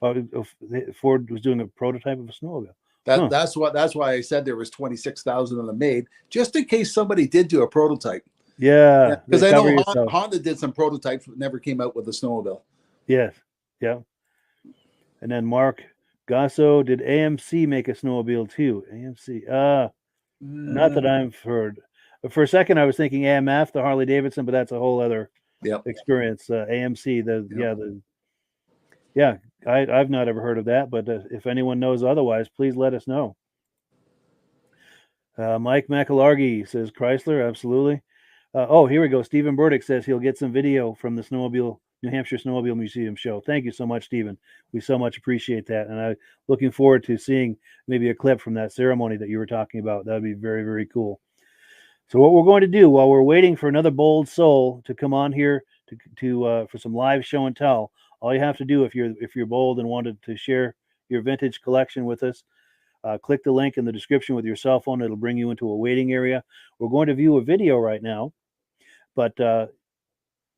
Ford was doing a prototype of a snowmobile. That's why I said there was 26,000 of them made, just in case somebody did do a prototype. Yeah, because I know Honda did some prototypes, but never came out with a snowmobile. Yes, yeah. And then Mark Gasso, did AMC make a snowmobile too? AMC, not that I've heard. For a second, I was thinking AMF, the Harley Davidson, but that's a whole other experience. AMC, Yeah, I've not ever heard of that, but if anyone knows otherwise, please let us know. Mike McAlargy says Chrysler, absolutely. Oh, here we go. Stephen Burdick says he'll get some video from the New Hampshire Snowmobile Museum show. Thank you so much, Stephen. We so much appreciate that, and I'm looking forward to seeing maybe a clip from that ceremony that you were talking about. That would be very, very cool. So what we're going to do while we're waiting for another bold soul to come on here for some live show and tell, all you have to do if you're bold and wanted to share your vintage collection with us, click the link in the description with your cell phone. It'll bring you into a waiting area. We're going to view a video right now, but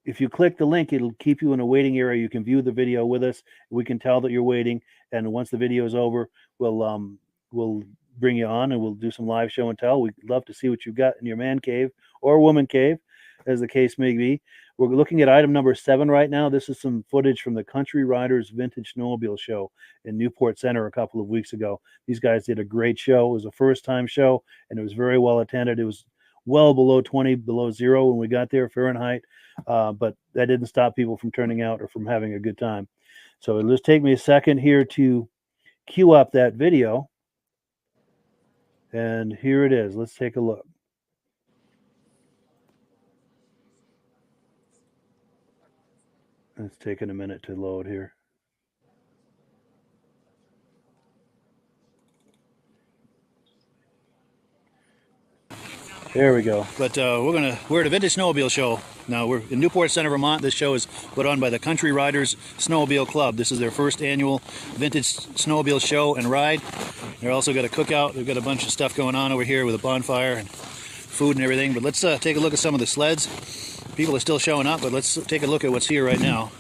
if you click the link, it'll keep you in a waiting area. You can view the video with us. We can tell that you're waiting, and once the video is over, we'll bring you on and we'll do some live show and tell. We'd love to see what you've got in your man cave or woman cave, as the case may be. We're looking at item number 7 right now. This is some footage from the Country Riders Vintage Snowmobile show in Newport Center a couple of weeks ago. These guys did a great show. It was a first-time show, and it was very well attended. It was well below 20, below 0 when we got there, Fahrenheit, but that didn't stop people from turning out or from having a good time. So it'll just take me a second here to queue up that video. And here it is. Let's take a look. It's taking a minute to load here. There we go. But we're at a Vintage Snowmobile show. Now we're in Newport Center, Vermont. This show is put on by the Country Riders Snowmobile Club. This is their first annual Vintage Snowmobile show and ride. They're also got a cookout. They've got a bunch of stuff going on over here with a bonfire and food and everything. But let's take a look at some of the sleds. People are still showing up, but let's take a look at what's here right now.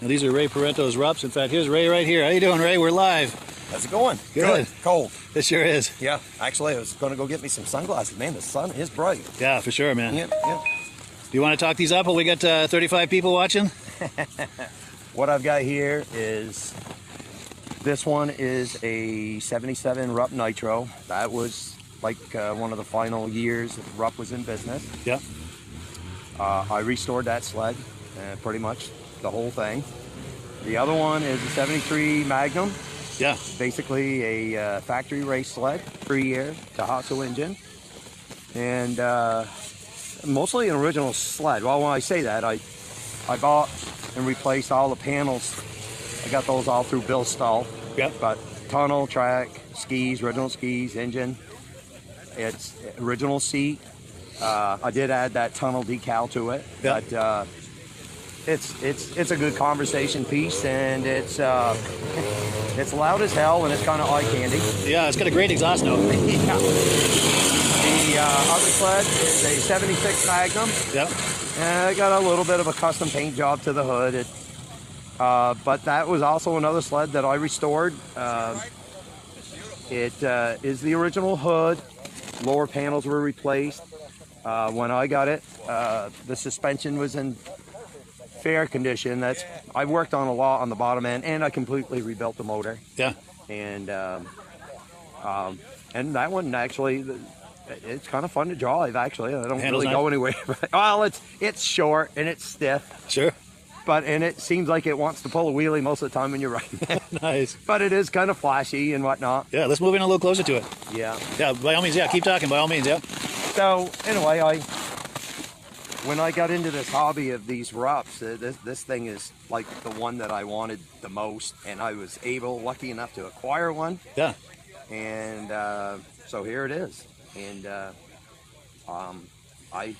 Now these are Ray Parento's Rups. In fact, here's Ray right here. How you doing, Ray? We're live. How's it going? Good. Cold. It sure is. Yeah. Actually, I was going to go get me some sunglasses. Man, the sun is bright. Yeah, for sure, man. Yep. Do you want to talk these up? Well, we got 35 people watching. What I've got here is, this one is a 77 Rupp Nitro. That was like one of the final years that Rupp was in business. Yeah. I restored that sled, pretty much the whole thing. The other one is a 73 Magnum. Yeah. Basically a factory race sled, 3-year Tohatsu engine, and mostly an original sled. Well, when I say that, I bought and replaced all the panels. I got those all through Bill Stull. Yeah. But tunnel, track, skis, original skis, engine. It's original seat. I did add that tunnel decal to it. Yeah. But it's a good conversation piece, and it's loud as hell, and it's kind of eye candy. Yeah, it's got a great exhaust note. Yeah. The other sled is a 76 Magnum. Yep. And I got a little bit of a custom paint job to the hood. But that was also another sled that I restored. It is the original hood. Lower panels were replaced. When I got it, the suspension was in fair condition. I worked on a lot on the bottom end, and I completely rebuilt the motor. Yeah. And that one actually, it's kind of fun to drive. Actually, I don't Handles really go anywhere. Well, it's short and it's stiff. Sure. And it seems like it wants to pull a wheelie most of the time when you're riding it. Nice. But it is kind of flashy and whatnot. Yeah, let's move in a little closer to it. Yeah. Yeah, by all means, yeah, keep talking, by all means, yeah. So anyway, when I got into this hobby of these Rups, this thing is like the one that I wanted the most, and I was lucky enough to acquire one. Yeah. And so here it is. And I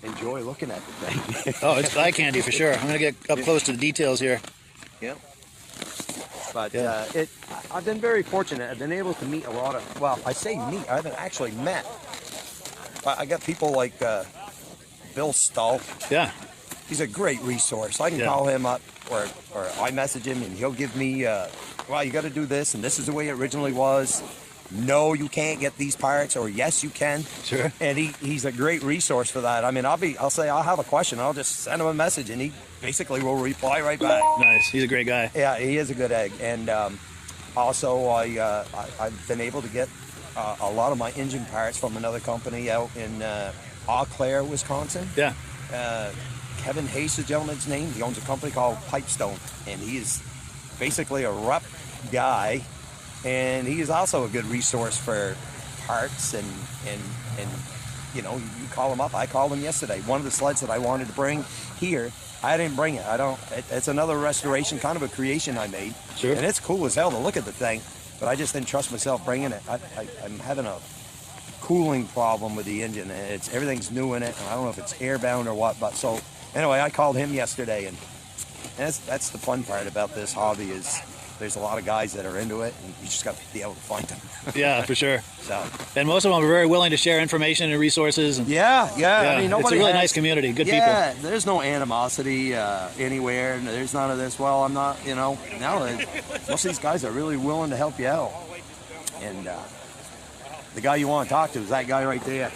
enjoy looking at the thing. Oh, it's eye candy for sure. I'm going to get up close to the details here. Yeah. But Yeah. I've been very fortunate. I've been able to meet a lot of, well, I say meet, I haven't actually met. I got people like Bill Stull. Yeah. He's a great resource. I can Yeah. call him up or I message him, and he'll give me, well, you got to do this, and this is the way it originally was. No, you can't get these parts, or yes, you can. Sure. And he's a great resource for that. I mean, I'll say I'll have a question, I'll just send him a message, and he basically will reply right back. Nice. He's a great guy. Yeah, he is a good egg. And also, I've been able to get a lot of my engine parts from another company out in Eau Claire, Wisconsin. Yeah. Kevin Hayes, the gentleman's name. He owns a company called Pipestone, and he is basically a rep guy, and he is also a good resource for parts and you know, you call him up. I called him yesterday. One of the sleds that I wanted to bring here, I didn't bring it. It's another restoration, kind of a creation I made. Sure. And it's cool as hell to look at the thing, but I just didn't trust myself bringing it. I'm having a cooling problem with the engine. Everything's new in it, and I don't know if it's airbound or what, but so anyway, I called him yesterday, and that's the fun part about this hobby is there's a lot of guys that are into it, and you just got to be able to find them. Yeah, for sure. So, and most of them are very willing to share information and resources. And, yeah. I mean, it's a really nice community. Good people. Yeah, there's no animosity anywhere. And there's none of this. Well, I'm not. You know, now most of these guys are really willing to help you out. And the guy you want to talk to is that guy right there.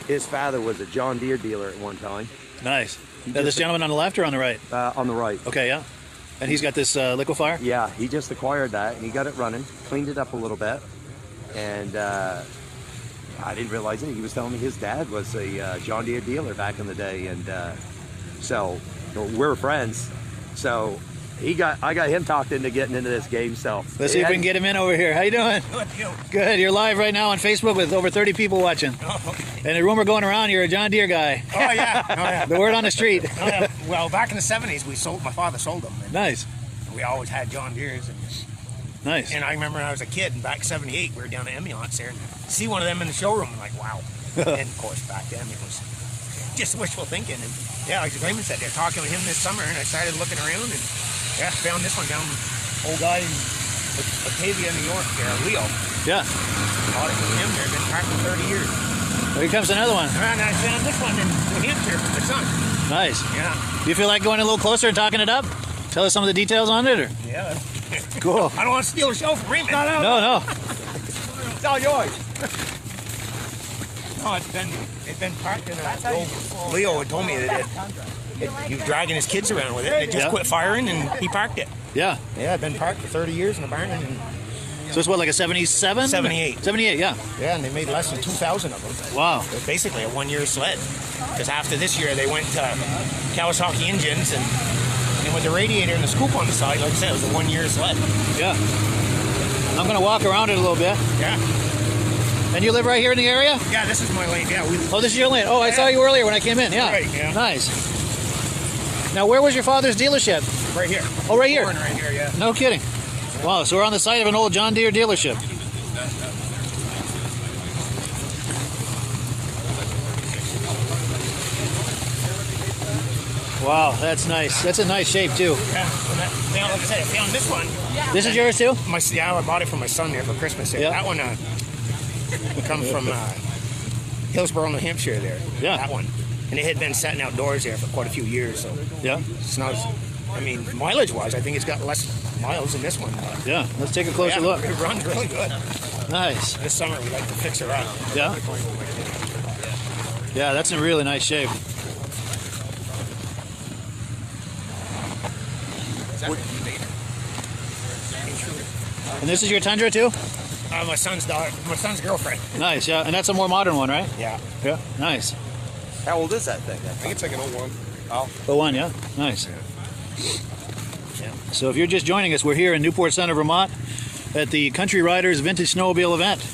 His father was a John Deere dealer at one time. Nice. Now, this gentleman on the left or on the right? On the right. Okay, yeah. And he's got this liquefier? Yeah, he just acquired that, and he got it running, cleaned it up a little bit, and I didn't realize it. He was telling me his dad was a John Deere dealer back in the day, and so we're friends. So I got him talked into getting into this game. So let's see if we can get him in over here. How you doing? Good. Good. You're live right now on Facebook with over 30 people watching. Oh, okay. And a rumor going around you're a John Deere guy. Oh yeah. The word on the street. Oh, yeah. Well, back in the '70s, my father sold them. Nice. We always had John Deere's. Nice. And I remember when I was a kid, and back in '78, we were down at Evinrude there, and see one of them in the showroom, and like, wow. And of course, back then it was just wishful thinking. And yeah, like Raymond said, they're talking with him this summer, and I started looking around, and yeah, found this one down. Old guy in Batavia, New York, Leo. Yeah. Bought it from him. There, been parked for 30 years. Well, here comes another one. And I found this one in New Hampshire from my son. Nice. Yeah. Do you feel like going a little closer and talking it up? Tell us some of the details on it, or? Yeah. Cool. I don't want to steal the show from Raymond. No. It's all yours. No, it's been parked in a Leo had told me that he was dragging his kids around with it. It just quit firing, and he parked it. Yeah. Yeah, it's been parked for 30 years in a barn. And so it's what, like a 77? 78. 78, yeah. Yeah, and they made less than 2,000 of them. Wow. They're basically a one-year sled. Because after this year, they went to Kawasaki engines, and with the radiator and the scoop on the side, like I said, it was a one-year sled. Yeah. I'm going to walk around it a little bit. Yeah. And you live right here in the area? Yeah, this is my lane. Yeah. Oh, this is your lane. Oh, I saw you earlier when I came in. Yeah. Right, yeah. Nice. Now, where was your father's dealership? Right here. Oh, right here? Right here, yeah. No kidding. Wow, so we're on the site of an old John Deere dealership. Wow, that's nice. That's a nice shape, too. Yeah, like I said, I found this one. This is yours, too? I bought it for my son there for Christmas. Yeah. That one comes from Hillsborough, New Hampshire there. Yeah. That one. And it had been sitting outdoors there for quite a few years. So yeah. Snows. I mean, mileage-wise, I think it's got less miles than this one. Yeah, let's take a closer look. It runs really good. Nice. This summer, we like to fix her up. Yeah? Yeah, that's in really nice shape. And this is your Tundra, too? My son's girlfriend. Nice, yeah. And that's a more modern one, right? Yeah. Yeah, nice. How old is that thing? I think it's like an 01. Oh. 01, yeah? Nice. Yeah. So if you're just joining us, we're here in Newport Center, Vermont at the Country Riders Vintage Snowmobile event.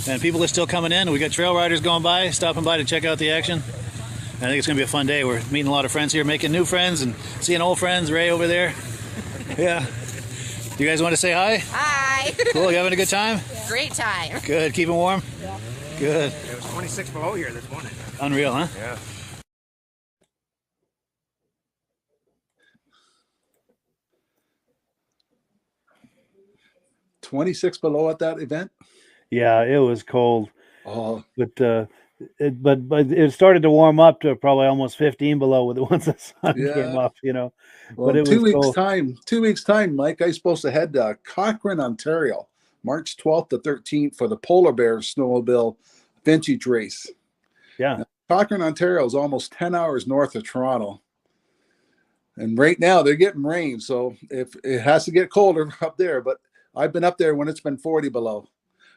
And people are still coming in. We got trail riders going by, stopping by to check out the action. I think it's going to be a fun day. We're meeting a lot of friends here, making new friends and seeing old friends. Ray over there. Yeah. You guys want to say hi? Hi. Cool. You having a good time? Great time. Good. Keeping warm? Yeah. Good. It was 26 below here this morning. Unreal, huh? Yeah. $26 below at that event. Yeah, it was cold. Oh, but it started to warm up to probably almost 15 below once the sun came up, you know. Well, but it two was weeks cold. time. 2 weeks time, Mike. I'm supposed to head to Cochrane, Ontario, March 12th to 13th for the Polar Bear Snowmobile Vintage Race. Yeah, now, Cochrane, Ontario is almost 10 hours north of Toronto, and right now they're getting rain, so if it has to get colder up there. But I've been up there when it's been 40 below.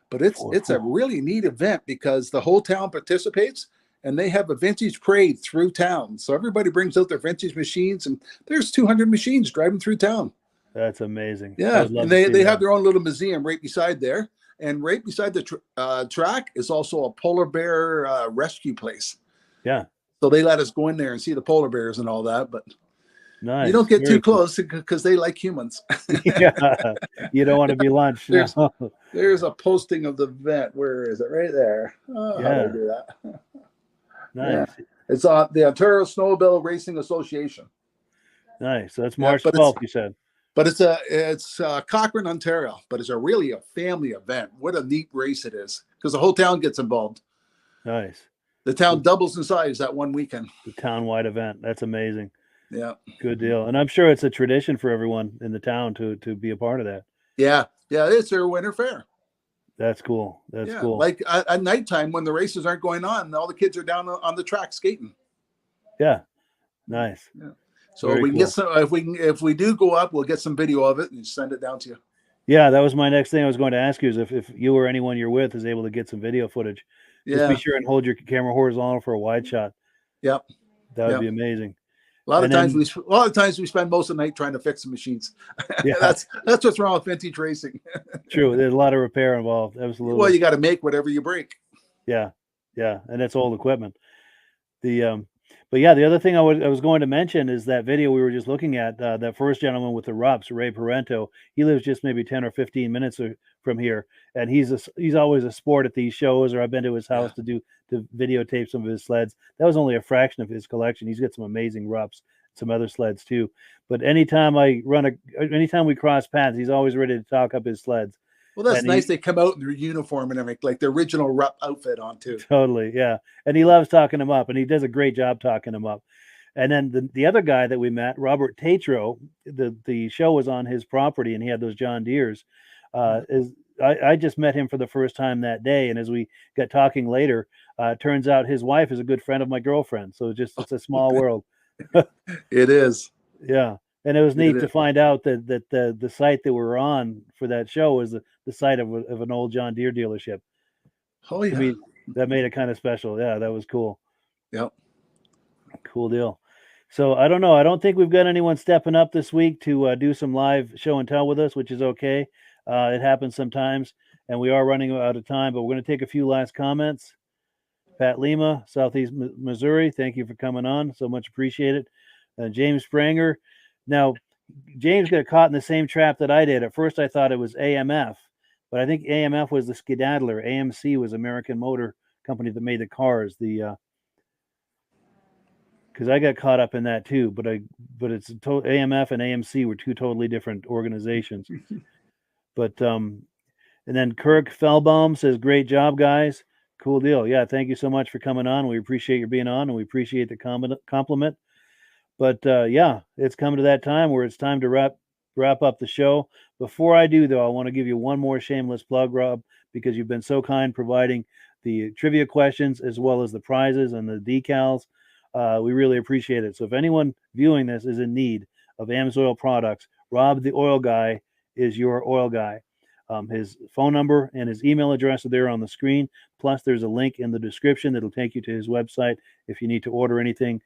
But it's a really neat event because the whole town participates, and they have a vintage parade through town. So everybody brings out their vintage machines, and there's 200 machines driving through town. That's amazing. Yeah, and they have their own little museum right beside there. And right beside the track is also a polar bear rescue place. Yeah. So they let us go in there and see the polar bears and all that. But nice. You don't get too close because they like humans. Yeah. You don't want to be lunch. There's a posting of the event. Where is it? Right there. Oh, yeah. How do I do that? Nice. Yeah. It's on the Ontario Snowmobile Racing Association. Nice. So that's March 12th, you said. But it's Cochrane, Ontario. But it's really a family event. What a neat race it is, because the whole town gets involved. Nice. The town doubles in size that one weekend. The town-wide event. That's amazing. Yeah. Good deal. And I'm sure it's a tradition for everyone in the town to be a part of that. Yeah. Yeah. It's their winter fair. That's cool. That's cool. Like at nighttime when the races aren't going on, all the kids are down on the track skating. Yeah. Nice. Yeah. So we can get some, if we do go up, we'll get some video of it and send it down to you. Yeah, that was my next thing I was going to ask you, is if you or anyone you're with is able to get some video footage. Just be sure and hold your camera horizontal for a wide shot. Yep. That would be amazing. A lot of times we spend most of the night trying to fix the machines. Yeah. that's what's wrong with vintage racing. True. There's a lot of repair involved. Absolutely. Well, you got to make whatever you break. Yeah. Yeah. And that's old equipment. But yeah, the other thing I was going to mention is that video we were just looking at, that first gentleman with the Rups, Ray Parento. He lives just maybe 10 or 15 minutes from here, and he's always a sport at these shows, or I've been to his house to videotape some of his sleds. That was only a fraction of his collection. He's got some amazing Rups, some other sleds too. But anytime we cross paths, he's always ready to talk up his sleds. Well, that's nice. They come out in their uniform and everything, like their original Rupp outfit on too. Totally, yeah. And he loves talking them up, and he does a great job talking them up. And then the other guy that we met, Robert Tatro, the show was on his property, and he had those John Deeres. I just met him for the first time that day, and as we got talking later, turns out his wife is a good friend of my girlfriend. So it's a small world. It is. Yeah. And it was neat to find out that the site that we're on for that show was the site of an old John Deere dealership. Oh yeah, I mean, that made it kind of special. Yeah, that was cool. Yep, cool deal. So I don't know. I don't think we've got anyone stepping up this week to do some live show and tell with us, which is okay. It happens sometimes, and we are running out of time. But we're going to take a few last comments. Pat Lima, Southeast Missouri, thank you for coming on. So much appreciated. James Spranger. Now, James got caught in the same trap that I did. At first, I thought it was AMF, but I think AMF was the Skedaddler. AMC was American Motor Company that made the cars. Because I got caught up in that too. But it's AMF and AMC were two totally different organizations. But and then Kirk Fellbaum says, "Great job, guys. Cool deal. Yeah, thank you so much for coming on. We appreciate your being on, and we appreciate the compliment." But yeah, it's come to that time where it's time to wrap up the show. Before I do, though, I want to give you one more shameless plug, Rob, because you've been so kind providing the trivia questions as well as the prizes and the decals. We really appreciate it. So if anyone viewing this is in need of AMSOIL products, Rob the Oil Guy is your oil guy. His phone number and his email address are there on the screen. Plus, there's a link in the description that'll take you to his website if you need to order anything.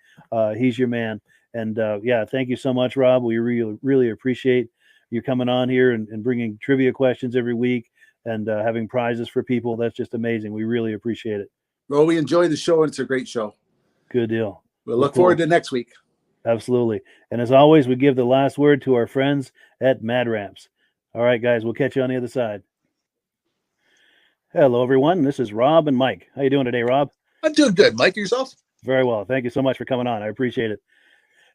He's your man. And yeah, thank you so much, Rob. We really, really appreciate you coming on here and bringing trivia questions every week and having prizes for people. That's just amazing. We really appreciate it. Well, we enjoy the show, and it's a great show. Good deal. We'll look forward to next week. Absolutely. And as always, we give the last word to our friends at Mad Ramps. All right, guys, we'll catch you on the other side. Hello, everyone. This is Rob and Mike. How you doing today, Rob? I'm doing good. Mike, yourself? Very well. Thank you so much for coming on. I appreciate it.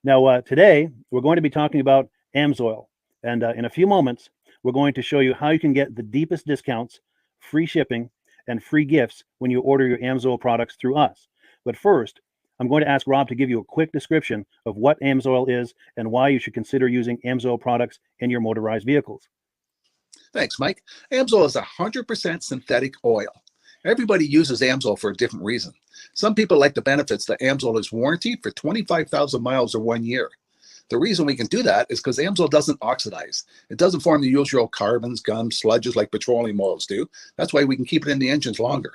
Now, today, we're going to be talking about AMSOIL. And in a few moments, we're going to show you how you can get the deepest discounts, free shipping, and free gifts when you order your AMSOIL products through us. But first, I'm going to ask Rob to give you a quick description of what AMSOIL is and why you should consider using AMSOIL products in your motorized vehicles. Thanks, Mike. AMSOIL is 100% synthetic oil. Everybody uses AMSOIL for a different reason. Some people like the benefits that AMSOIL is warranted for 25,000 miles or 1 year. The reason we can do that is because AMSOIL doesn't oxidize. It doesn't form the usual carbons, gums, sludges like petroleum oils do. That's why we can keep it in the engines longer.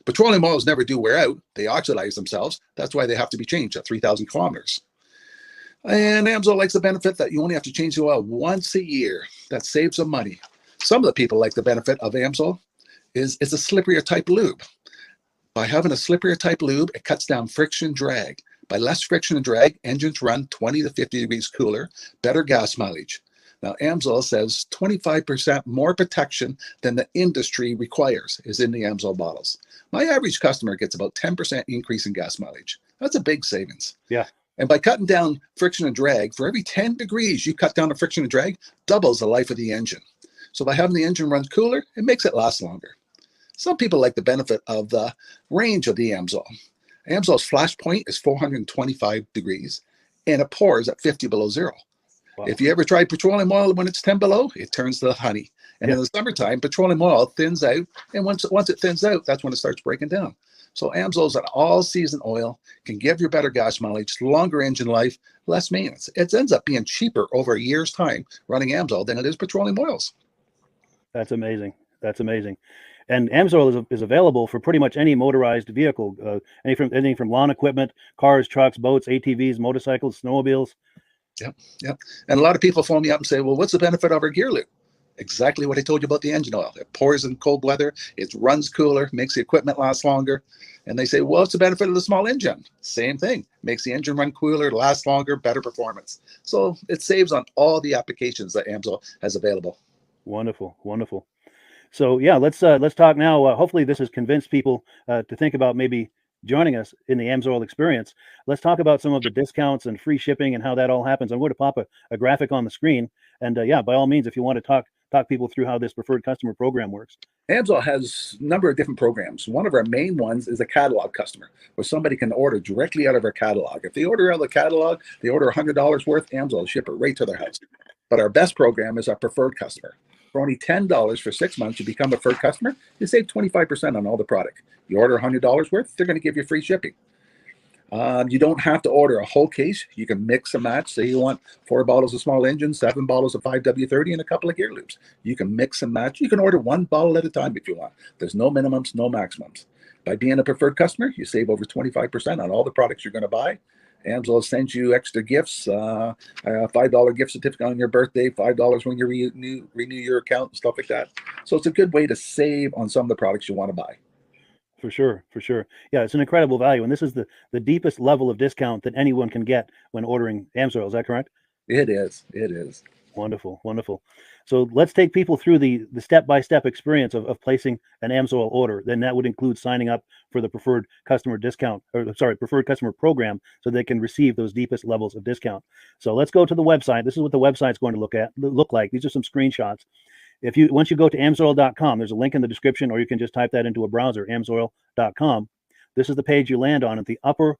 Petroleum oils never do wear out. They oxidize themselves. That's why they have to be changed at 3,000 kilometers. And AMSOIL likes the benefit that you only have to change the oil once a year. That saves them money. Some of the people like the benefit of AMSOIL is it's a slipperier type lube. By having a slipperier type lube, it cuts down friction drag. By less friction and drag, engines run 20 to 50 degrees cooler, better gas mileage. Now, AMSOIL says 25% more protection than the industry requires is in the AMSOIL bottles. My average customer gets about 10% increase in gas mileage. That's a big savings. Yeah. And by cutting down friction and drag, for every 10 degrees you cut down the friction and drag, doubles the life of the engine. So by having the engine run cooler, it makes it last longer. Some people like the benefit of the range of the AMSOIL. AMSOIL's flash point is 425 degrees, and it pours at 50 below zero. Wow. If you ever tried petroleum oil when it's 10 below, it turns to honey. And in the summertime, petroleum oil thins out, and once it thins out, that's when it starts breaking down. So AMSOIL is an all-season oil, can give you better gas mileage, longer engine life, less maintenance. It ends up being cheaper over a year's time running AMSOIL than it is petroleum oils. That's amazing. That's amazing. And AMSOIL is available for pretty much any motorized vehicle, anything from lawn equipment, cars, trucks, boats, ATVs, motorcycles, snowmobiles. Yep. And a lot of people phone me up and say, well, what's the benefit of our gear lube? Exactly what I told you about the engine oil. It pours in cold weather, it runs cooler, makes the equipment last longer. And they say, well, what's the benefit of the small engine? Same thing. Makes the engine run cooler, last longer, better performance. So it saves on all the applications that AMSOIL has available. Wonderful, wonderful. So yeah, let's talk now. Hopefully this has convinced people to think about maybe joining us in the AMSOIL experience. Let's talk about some of the discounts and free shipping and how that all happens. I'm going to pop a graphic on the screen. And yeah, by all means, if you want to talk people through how this preferred customer program works. AMSOIL has a number of different programs. One of our main ones is a catalog customer, where somebody can order directly out of our catalog. If they order out of the catalog, they order $100 worth, AMSOIL will ship it right to their house. But our best program is our preferred customer. For only $10 for 6 months, you become a preferred customer, you save 25% on all the product. You order $100 worth, they're going to give you free shipping. You don't have to order a whole case. You can mix and match. Say you want 4 bottles of small engine, 7 bottles of 5W30, and a couple of gear loops. You can mix and match. You can order 1 bottle at a time if you want. There's no minimums, no maximums. By being a preferred customer, you save over 25% on all the products you're going to buy. AMSOIL sends you extra gifts, a $5 gift certificate on your birthday, $5 when you renew your account, and stuff like that. So it's a good way to save on some of the products you want to buy. For sure. Yeah, it's an incredible value. And this is the deepest level of discount that anyone can get when ordering AMSOIL. Is that correct? It is. Wonderful. So let's take people through the step-by-step experience of placing an AMSOIL order. Then that would include signing up for the preferred customer program so they can receive those deepest levels of discount. So let's go to the website. This is what the website's going to look like. These are some screenshots. Once you go to amsoil.com, there's a link in the description, or you can just type that into a browser, amsoil.com. This is the page you land on. At the upper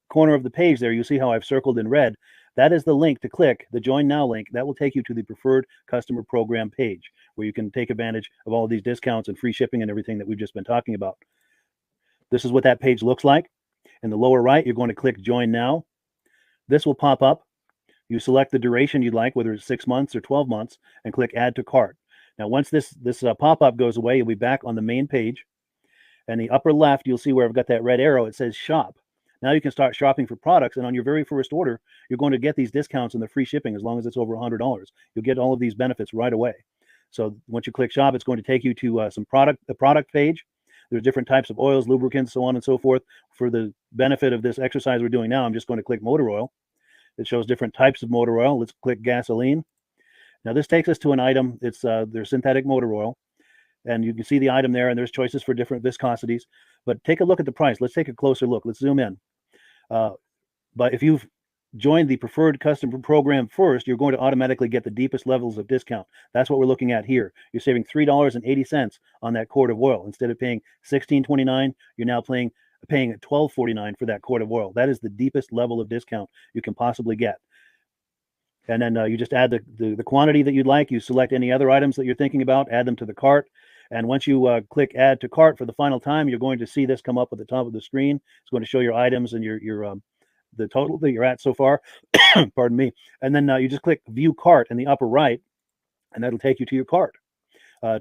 corner of the page there, you see how I've circled in red. That is the link to click, the Join Now link. That will take you to the Preferred Customer Program page, where you can take advantage of all of these discounts and free shipping and everything that we've just been talking about. This is what that page looks like. In the lower right, you're going to click Join Now. This will pop up. You select the duration you'd like, whether it's 6 months or 12 months, and click Add to Cart. Now, once this pop-up goes away, you'll be back on the main page. And the upper left, you'll see where I've got that red arrow. It says Shop. Now you can start shopping for products, and on your very first order, you're going to get these discounts and the free shipping as long as it's over $100. You'll get all of these benefits right away. So once you click Shop, it's going to take you to the product page. There's different types of oils, lubricants, so on and so forth. For the benefit of this exercise we're doing now, I'm just going to click motor oil. It shows different types of motor oil. Let's click gasoline. Now this takes us to an item. It's their synthetic motor oil. And you can see the item there, and there's choices for different viscosities. But take a look at the price. Let's take a closer look. Let's zoom in. But if you've joined the Preferred Customer Program first, you're going to automatically get the deepest levels of discount. That's what we're looking at here. You're saving $3.80 on that quart of oil. Instead of paying $16.29, you're now paying $12.49 for that quart of oil. That is the deepest level of discount you can possibly get. And then you just add the quantity that you'd like. You select any other items that you're thinking about, add them to the cart. And once you click Add to Cart for the final time, you're going to see this come up at the top of the screen. It's going to show your items and your the total that you're at so far. Pardon me. And then you just click View Cart in the upper right, and that'll take you to your cart.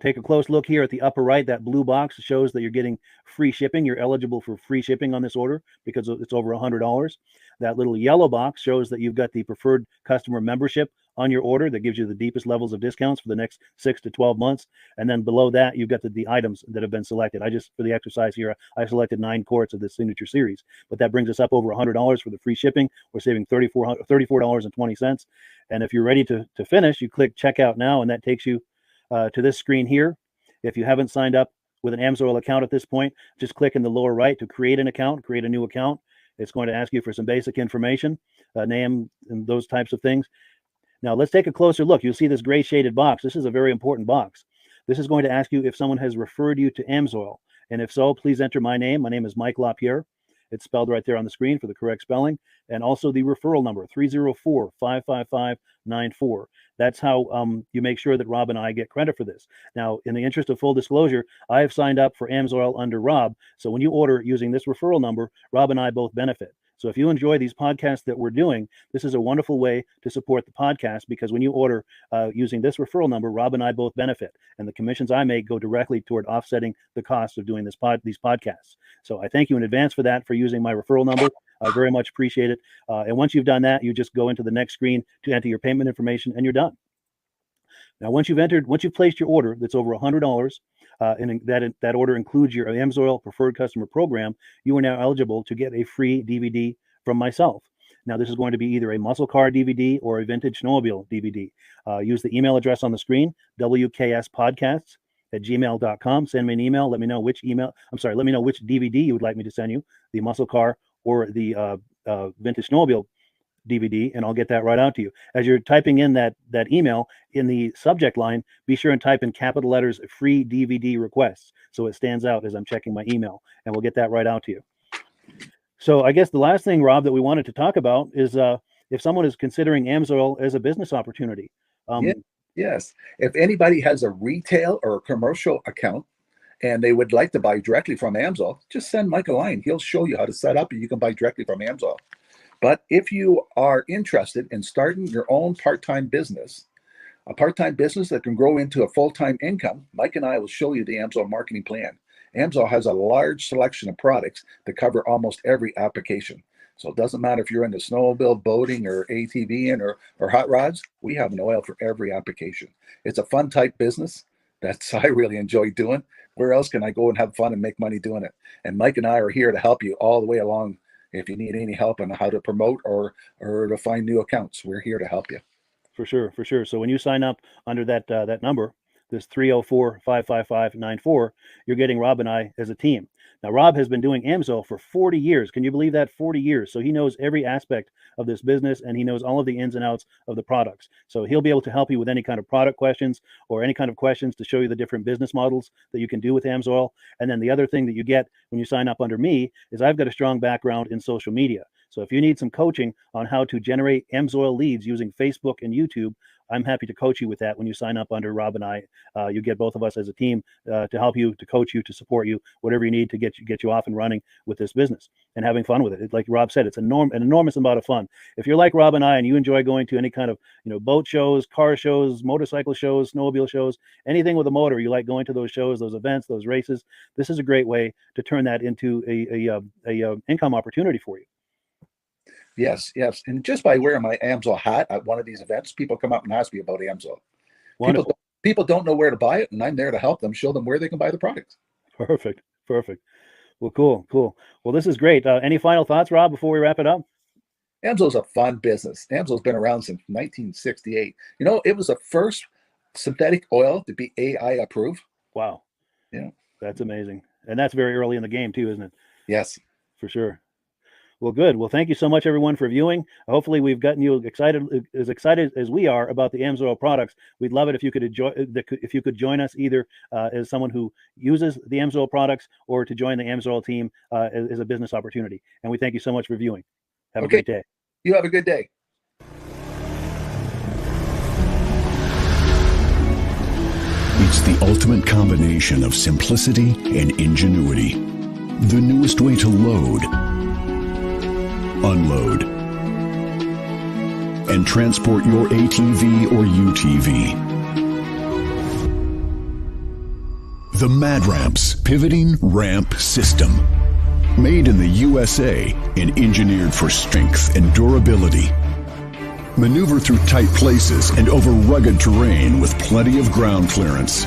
Take a close look here at the upper right. That blue box shows that you're getting free shipping. You're eligible for free shipping on this order because it's over $100. That little yellow box shows that you've got the preferred customer membership on your order that gives you the deepest levels of discounts for the next 6 to 12 months. And then below that, you've got the items that have been selected. For the exercise here, I selected 9 quarts of the signature series, but that brings us up over $100 for the free shipping. We're saving $34.20. And if you're ready to finish, you click checkout now, and that takes you to this screen here. If you haven't signed up with an AMSOIL account at this point, just click in the lower right to create an account, create a new account. It's going to ask you for some basic information, name and those types of things. Now let's take a closer look. You'll see this gray shaded box. This is a very important box. This is going to ask you if someone has referred you to AMSOIL. And if so, please enter my name. My name is Mike LaPierre. It's spelled right there on the screen for the correct spelling. And also the referral number, 304-555-94. That's how you make sure that Rob and I get credit for this. Now, in the interest of full disclosure, I have signed up for AMSOIL under Rob. So when you order using this referral number, Rob and I both benefit. So if you enjoy these podcasts that we're doing, this is a wonderful way to support the podcast, because when you order using this referral number, Rob and I both benefit. And the commissions I make go directly toward offsetting the cost of doing these podcasts. So I thank you in advance for that, for using my referral number. I very much appreciate it. And once you've done that, you just go into the next screen to enter your payment information, and you're done. Now, once you've placed your order that's over $100, and that order includes your AMSOIL Preferred Customer Program, you are now eligible to get a free DVD from myself. Now, this is going to be either a muscle car DVD or a vintage snowmobile DVD. Use the email address on the screen, wkspodcasts@gmail.com. Send me an email. Let me know which DVD you would like me to send you, the muscle car or the vintage snowmobile DVD, and I'll get that right out to you. As you're typing in that email, in the subject line, be sure and type in capital letters "free DVD requests" so it stands out as I'm checking my email, and we'll get that right out to you. So I guess the last thing, Rob, that we wanted to talk about is if someone is considering AMSOIL as a business opportunity. Yes. If anybody has a retail or a commercial account and they would like to buy directly from AMSOIL, just send Mike a line. He'll show you how to set up, and you can buy directly from AMSOIL. But if you are interested in starting your own part-time business, a part-time business that can grow into a full-time income, Mike and I will show you the AMSOIL marketing plan. AMSOIL has a large selection of products that cover almost every application. So it doesn't matter if you're into snowmobile, boating, or ATVing or hot rods, we have an oil for every application. It's a fun type business that's I really enjoy doing. Where else can I go and have fun and make money doing it? And Mike and I are here to help you all the way along. If you need any help on how to promote or to find new accounts, we're here to help you. For sure. So when you sign up under that number, this 304-555-94, you're getting Rob and I as a team. Now, Rob has been doing AMSOIL for 40 years. Can you believe that? 40 years. So he knows every aspect of this business, and he knows all of the ins and outs of the products. So he'll be able to help you with any kind of product questions or any kind of questions to show you the different business models that you can do with AMSOIL. And then the other thing that you get when you sign up under me is I've got a strong background in social media. So if you need some coaching on how to generate AMSOIL leads using Facebook and YouTube, I'm happy to coach you with that when you sign up under Rob and I. You get both of us as a team to help you, to coach you, to support you, whatever you need to get you off and running with this business and having fun with it. Like Rob said, it's an enormous amount of fun. If you're like Rob and I and you enjoy going to any kind of boat shows, car shows, motorcycle shows, snowmobile shows, anything with a motor, you like going to those shows, those events, those races, this is a great way to turn that into a income opportunity for you. Yes. And just by wearing my AMSOIL hat at one of these events, people come up and ask me about AMSOIL. People don't know where to buy it, and I'm there to help them, show them where they can buy the products. Perfect. Well, cool. Well, this is great. Any final thoughts, Rob, before we wrap it up? AMSOIL's a fun business. AMSOIL's been around since 1968. It was the first synthetic oil to be AI approved. Wow. Yeah. That's amazing. And that's very early in the game too, isn't it? Yes. For sure. Well, good. Well, thank you so much, everyone, for viewing. Hopefully, we've gotten you excited as we are about the AMSOIL products. We'd love it if you could join us either as someone who uses the AMSOIL products or to join the AMSOIL team as a business opportunity. And we thank you so much for viewing. Have a great day. You have a good day. It's the ultimate combination of simplicity and ingenuity. The newest way to load, unload, and transport your ATV or UTV. The Mad Ramp's pivoting ramp system. Made in the USA and engineered for strength and durability. Maneuver through tight places and over rugged terrain with plenty of ground clearance.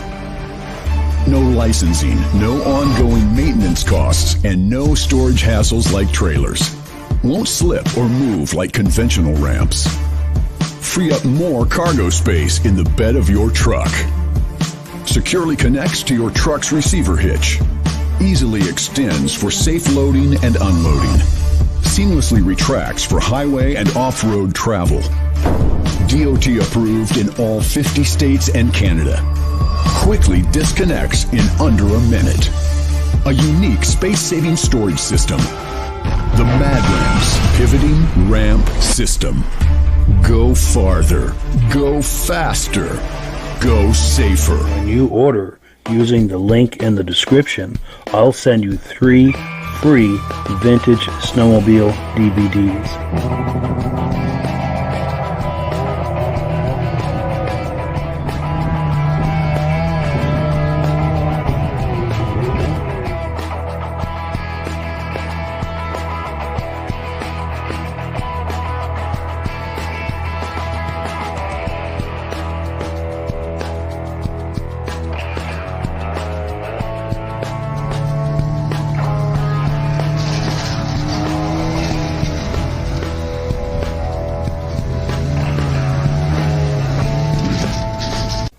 No licensing, no ongoing maintenance costs, and no storage hassles like trailers. Won't slip or move like conventional ramps. Free up more cargo space in the bed of your truck. Securely connects to your truck's receiver hitch. Easily extends for safe loading and unloading. Seamlessly retracts for highway and off-road travel. DOT approved in all 50 states and Canada. Quickly disconnects in under a minute. A unique space-saving storage system. The Mad Ramp's pivoting ramp system. Go farther. Go faster. Go safer. When you order using the link in the description, I'll send you 3 free Vintage Snowmobile DVDs.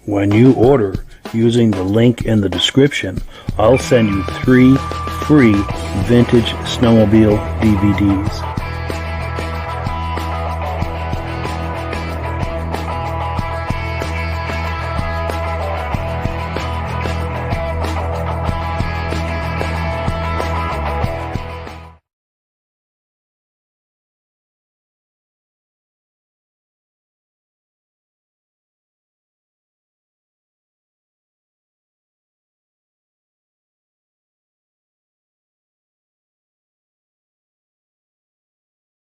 When you order using the link in the description, I'll send you 3 free Vintage Snowmobile DVDs.